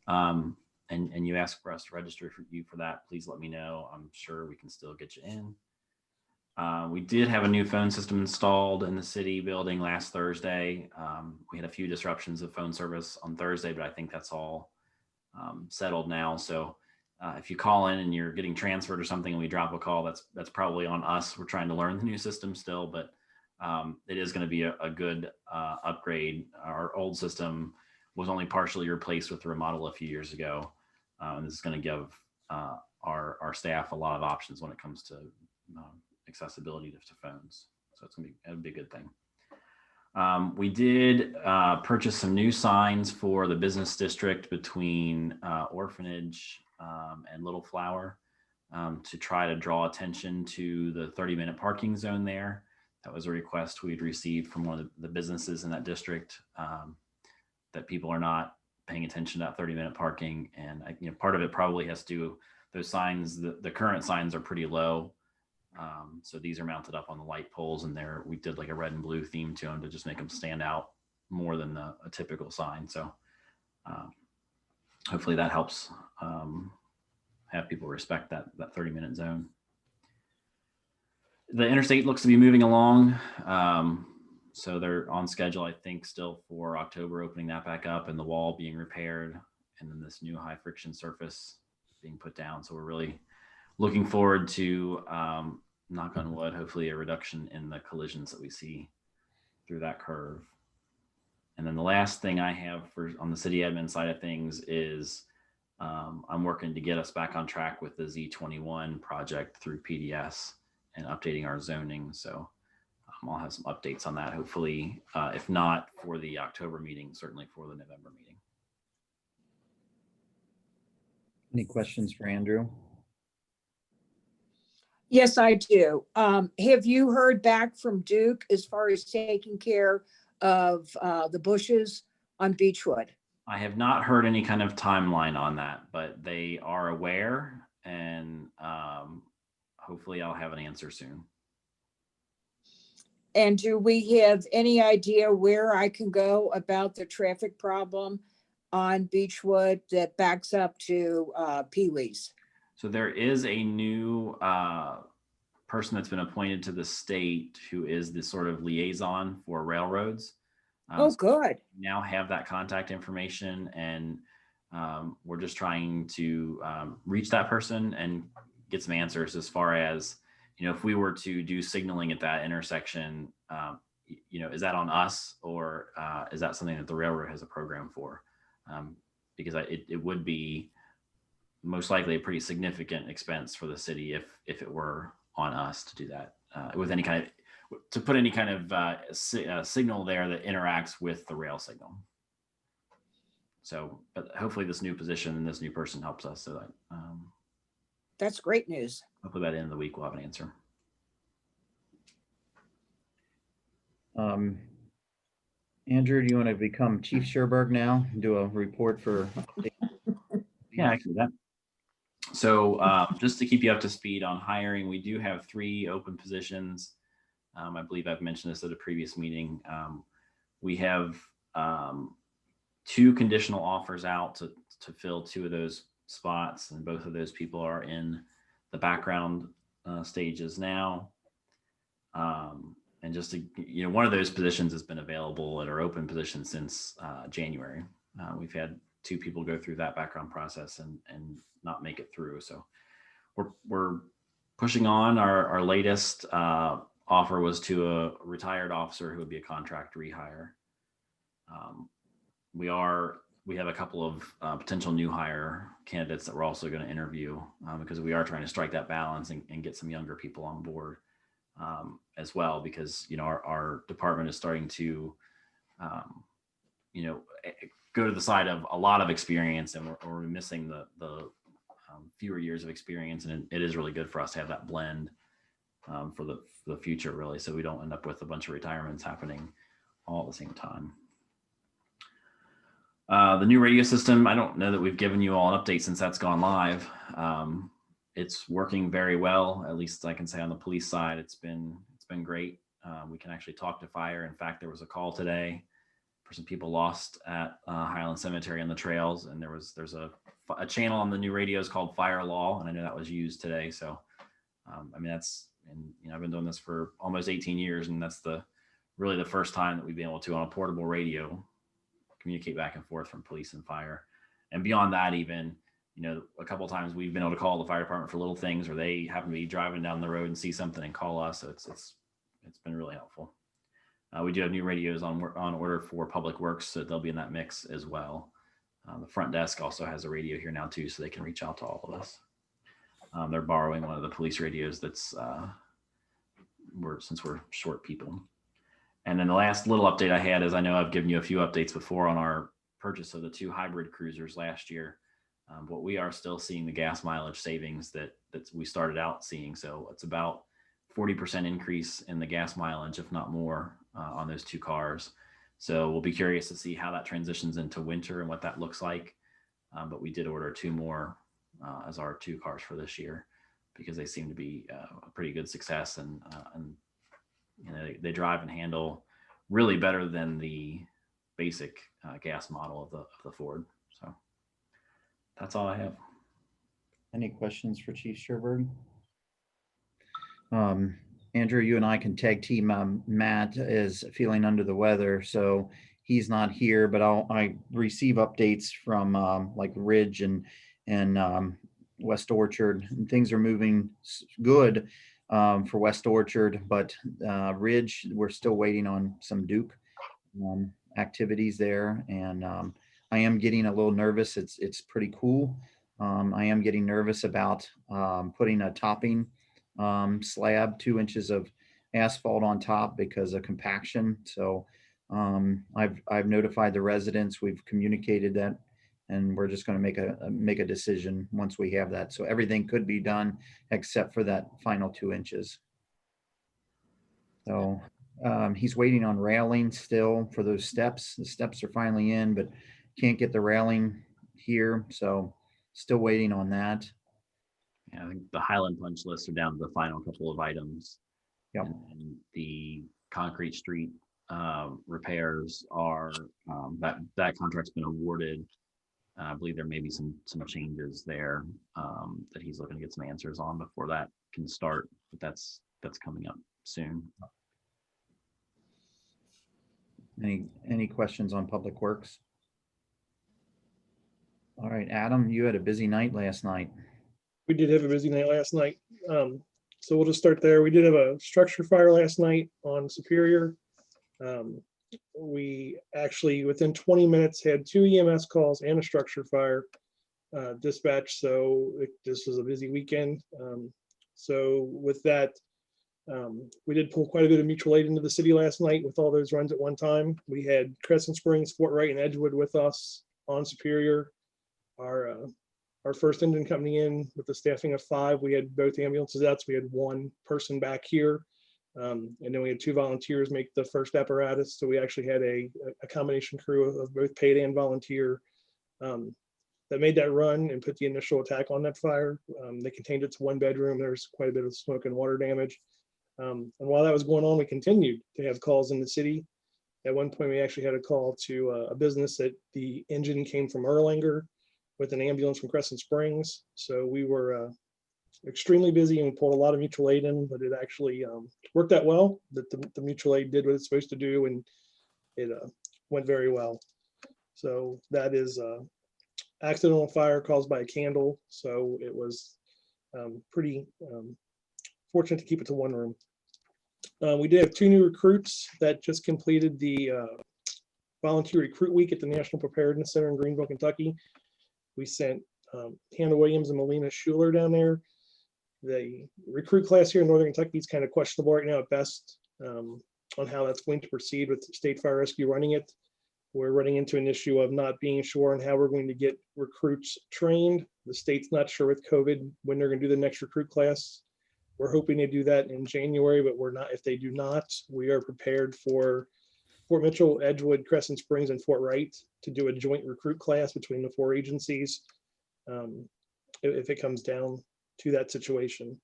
and you ask for us to register you for that, please let me know. I'm sure we can still get you in. We did have a new phone system installed in the city building last Thursday. We had a few disruptions of phone service on Thursday, but I think that's all settled now. So if you call in and you're getting transferred or something and we drop a call, that's probably on us. We're trying to learn the new system still, but it is going to be a good upgrade. Our old system was only partially replaced with the remodel a few years ago. And this is going to give our staff a lot of options when it comes to accessibility to phones. So it's going to be a good thing. We did purchase some new signs for the business district between Orphanage and Little Flower to try to draw attention to the 30-minute parking zone there. That was a request we'd received from one of the businesses in that district, that people are not paying attention to that 30-minute parking. And part of it probably has to do, those signs, the current signs are pretty low. So these are mounted up on the light poles, and we did like a red and blue theme to them to just make them stand out more than a typical sign. So hopefully that helps have people respect that 30-minute zone. The interstate looks to be moving along. So they're on schedule, I think, still for October, opening that back up and the wall being repaired, and then this new high friction surface being put down. So we're really looking forward to, knock on wood, hopefully a reduction in the collisions that we see through that curve. And then the last thing I have on the city admin side of things is I'm working to get us back on track with the Z21 project through PDS and updating our zoning. So I'll have some updates on that, hopefully, if not for the October meeting, certainly for the November meeting. Any questions for Andrew? Yes, I do. Have you heard back from Duke as far as taking care of the bushes on Beechwood? I have not heard any kind of timeline on that, but they are aware, and hopefully I'll have an answer soon. And do we have any idea where I can go about the traffic problem on Beechwood that backs up to Pee-wee's? So there is a new person that's been appointed to the state who is the sort of liaison for railroads. Oh, good. We now have that contact information, and we're just trying to reach that person and get some answers as far as, if we were to do signaling at that intersection, is that on us, or is that something that the railroad has a program for? Because it would be most likely a pretty significant expense for the city if it were on us to do that with any kind of, to put any kind of signal there that interacts with the rail signal. So, but hopefully this new position and this new person helps us. So that that's great news. hopefully by the end of the week we'll have an answer. Andrew, do you want to become Chief Sherberg now and do a report for? Yeah, I can do that. So just to keep you up to speed on hiring, we do have 3 open positions. I believe I've mentioned this at a previous meeting. We have 2 conditional offers out to fill 2 of those spots, and both of those people are in the background stages now. And just to, one of those positions has been available at our open position since January. We've had 2 people go through that background process and not make it through. So we're pushing on. Our latest offer was to a retired officer who would be a contract rehire. We have a couple of potential new hire candidates that we're also going to interview because we are trying to strike that balance and get some younger people on board as well, because our department is starting to go to the side of a lot of experience, and we're missing the fewer years of experience, and it is really good for us to have that blend for the future, really, so we don't end up with a bunch of retirements happening all at the same time. The new radio system, I don't know that we've given you all an update since that's gone live. It's working very well, at least I can say on the police side. It's been great. We can actually talk to fire. In fact, there was a call today for some people lost at Highland Cemetery on the trails, and there's a channel on the new radios called Fire Law, and I know that was used today. So I mean, I've been doing this for almost 18 years, and that's really the first time that we've been able to, on a portable radio, communicate back and forth from police and fire. And beyond that, even a couple of times we've been able to call the fire department for little things, or they happen to be driving down the road and see something and call us. So it's been really helpful. We do have new radios on order for Public Works, so they'll be in that mix as well. The front desk also has a radio here now too, so they can reach out to all of us. They're borrowing one of the police radios since we're short people. And then the last little update I had is, I know I've given you a few updates before on our purchase of the 2 hybrid cruisers last year, but we are still seeing the gas mileage savings that we started out seeing. So it's about 40% increase in the gas mileage, if not more, on those 2 cars. So we'll be curious to see how that transitions into winter and what that looks like. But we did order 2 more as our 2 cars for this year, because they seem to be a pretty good success, and they drive and handle really better than the basic gas model of the Ford. So that's all I have. Any questions for Chief Sherberg? Andrew, you and I can tag team. Matt is feeling under the weather, so he's not here, but I receive updates from like Ridge and West Orchard, and things are moving good for West Orchard, but Ridge, we're still waiting on some Duke activities there, and I am getting a little nervous. It's pretty cool. I am getting nervous about putting a topping slab, 2 inches of asphalt on top because of compaction. So I've notified the residents. We've communicated that, and we're just going to make a decision once we have that. So everything could be done except for that final 2 inches. So he's waiting on railing still for those steps. The steps are finally in, but can't get the railing here. So still waiting on that. Yeah, I think the Highland punch lists are down to the final couple of items. Yep. And the concrete street repairs are that contract's been awarded. I believe there may be some changes there that he's looking to get some answers on before that can start, but that's coming up soon. Any questions on Public Works? All right, Adam, you had a busy night last night. We did have a busy night last night. So we'll just start there. We did have a structure fire last night on Superior. We actually, within 20 minutes, had 2 EMS calls and a structure fire dispatch. So this was a busy weekend. So with that, we did pull quite a bit of mutual aid into the city last night with all those runs at one time. We had Crescent Springs, Fort Wright, and Edgewood with us on Superior. Our first engine company in with the staffing of 5. We had both ambulances out, so we had 1 person back here. And then we had 2 volunteers make the first apparatus. So we actually had a combination crew of both paid and volunteer. that made that run and put the initial attack on that fire. They contained it to one bedroom. There's quite a bit of smoke and water damage. And while that was going on, we continued to have calls in the city. At one point, we actually had a call to a business that the engine came from Erlanger with an ambulance from Crescent Springs. So we were extremely busy and we pulled a lot of mutual aid in, but it actually worked out well, that the mutual aid did what it's supposed to do, and it went very well. So that is accidental fire caused by a candle. So it was pretty fortunate to keep it to one room. We did have 2 new recruits that just completed the volunteer recruit week at the National Preparedness Center in Greenville, Kentucky. We sent Hannah Williams and Melina Schuler down there. The recruit class here in Northern Kentucky is kind of questionable right now at best on how that's going to proceed with State Fire Rescue running it. We're running into an issue of not being sure on how we're going to get recruits trained. The state's not sure with COVID when they're going to do the next recruit class. We're hoping to do that in January, but we're not. If they do not, we are prepared for Fort Mitchell, Edgewood, Crescent Springs, and Fort Wright to do a joint recruit class between the 4 agencies if it comes down to that situation.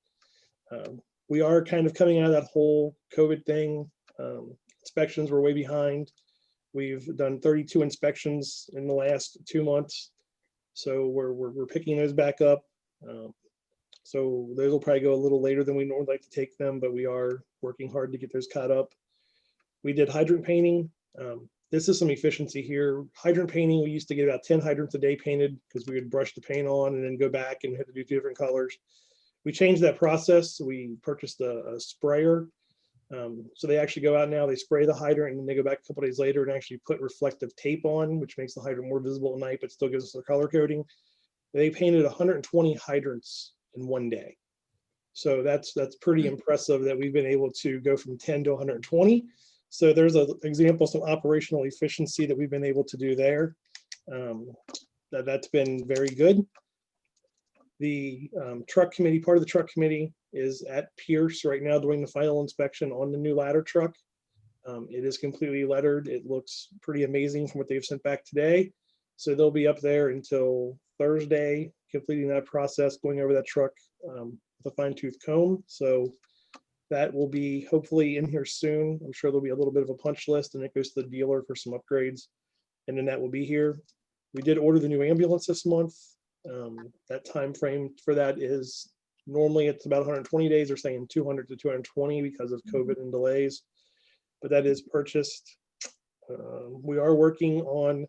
We are kind of coming out of that whole COVID thing. Inspections were way behind. We've done 32 inspections in the last 2 months. So we're picking those back up. So those will probably go a little later than we normally like to take them, but we are working hard to get those caught up. We did hydrant painting. This is some efficiency here. Hydrant painting, we used to get about 10 hydrants a day painted because we would brush the paint on and then go back and have to do 2 different colors. We changed that process. We purchased a sprayer. So they actually go out now, they spray the hydrant, and then they go back a couple days later and actually put reflective tape on, which makes the hydrant more visible at night, but still gives us the color coding. They painted 120 hydrants in one day. So that's pretty impressive that we've been able to go from 10 to 120. So there's an example of some operational efficiency that we've been able to do there. That's been very good. The truck committee, part of the truck committee is at Pierce right now doing the final inspection on the new ladder truck. It is completely lettered. It looks pretty amazing from what they've sent back today. So they'll be up there until Thursday, completing that process, going over that truck with a fine tooth comb. So that will be hopefully in here soon. I'm sure there'll be a little bit of a punch list and it goes to the dealer for some upgrades. And then that will be here. We did order the new ambulance this month. That time frame for that is normally it's about 120 days. They're saying 200 to 220 because of COVID and delays, but that is purchased. We are working on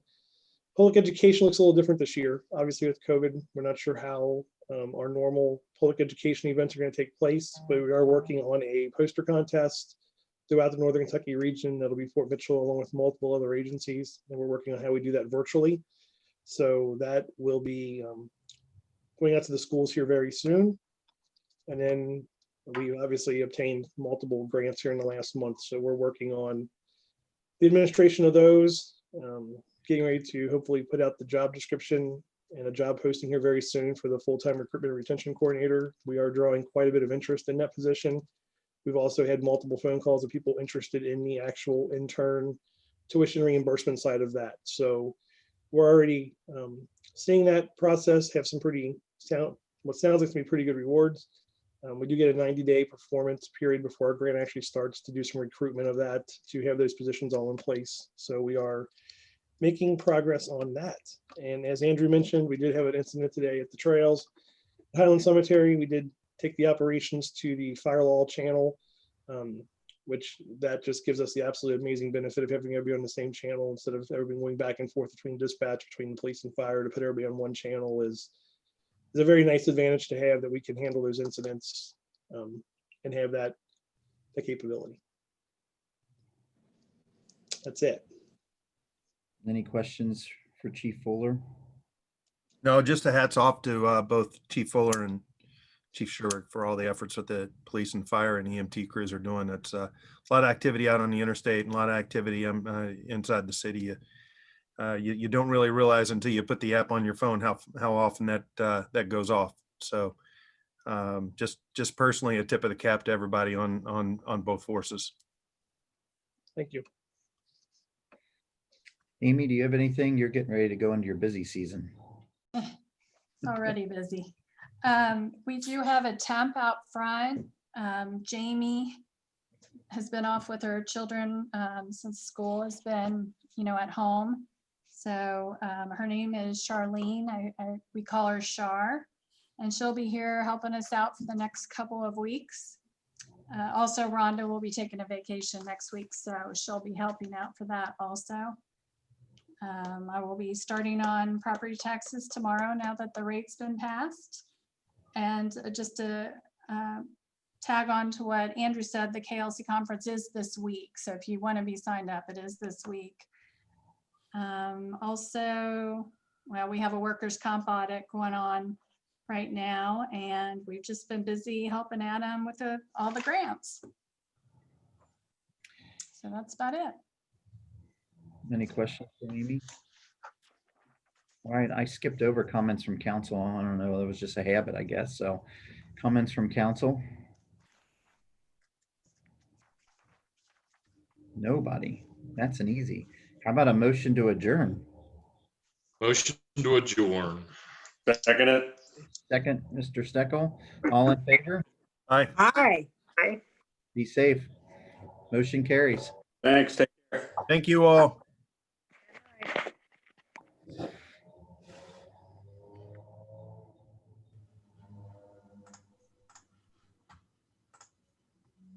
public education. Looks a little different this year. Obviously with COVID, we're not sure how our normal public education events are going to take place, but we are working on a poster contest throughout the Northern Kentucky region. That'll be Fort Mitchell along with multiple other agencies. And we're working on how we do that virtually. So that will be going out to the schools here very soon. And then we obviously obtained multiple grants here in the last month. So we're working on the administration of those, getting ready to hopefully put out the job description and a job posting here very soon for the full-time recruitment and retention coordinator. We are drawing quite a bit of interest in that position. We've also had multiple phone calls of people interested in the actual intern tuition reimbursement side of that. So we're already seeing that process have some what sounds like to be pretty good rewards. We do get a 90-day performance period before our grant actually starts to do some recruitment of that to have those positions all in place. So we are making progress on that. And as Andrew mentioned, we did have an incident today at the trails. Highland Cemetery, we did take the operations to the Firewall channel, which that just gives us the absolute amazing benefit of having everybody on the same channel instead of everybody going back and forth between dispatch, between police and fire. To put everybody on one channel is a very nice advantage to have, that we can handle those incidents and have the capability. That's it. Any questions for Chief Fuller? No, just a hats off to both Chief Fuller and Chief Sherwood for all the efforts that the police and fire and EMT crews are doing. It's a lot of activity out on the interstate and a lot of activity inside the city. You don't really realize until you put the app on your phone how often that goes off. So just personally, a tip of the cap to everybody on both forces. Thank you. Amy, do you have anything? You're getting ready to go into your busy season. It's already busy. We do have a temp out front. Jamie has been off with her children since school has been, at home. So her name is Charlene. We call her Char, and she'll be here helping us out for the next couple of weeks. Also, Rhonda will be taking a vacation next week, so she'll be helping out for that also. I will be starting on property taxes tomorrow now that the rate's been passed. And just to tag on to what Andrew said, the KLC conference is this week. So if you want to be signed up, it is this week. Also, well, we have a workers' comp audit going on right now, and we've just been busy helping Adam with all the grants. So that's about it. Any questions for Amy? All right, I skipped over comments from council. I don't know, that was just a habit, I guess. So comments from council? Nobody. That's an easy. How about a motion to adjourn? Motion to adjourn. Second it. Second, Mr. Steckel. All in favor? Aye. Hi. Be safe. Motion carries. Thanks. Take care. Thank you all.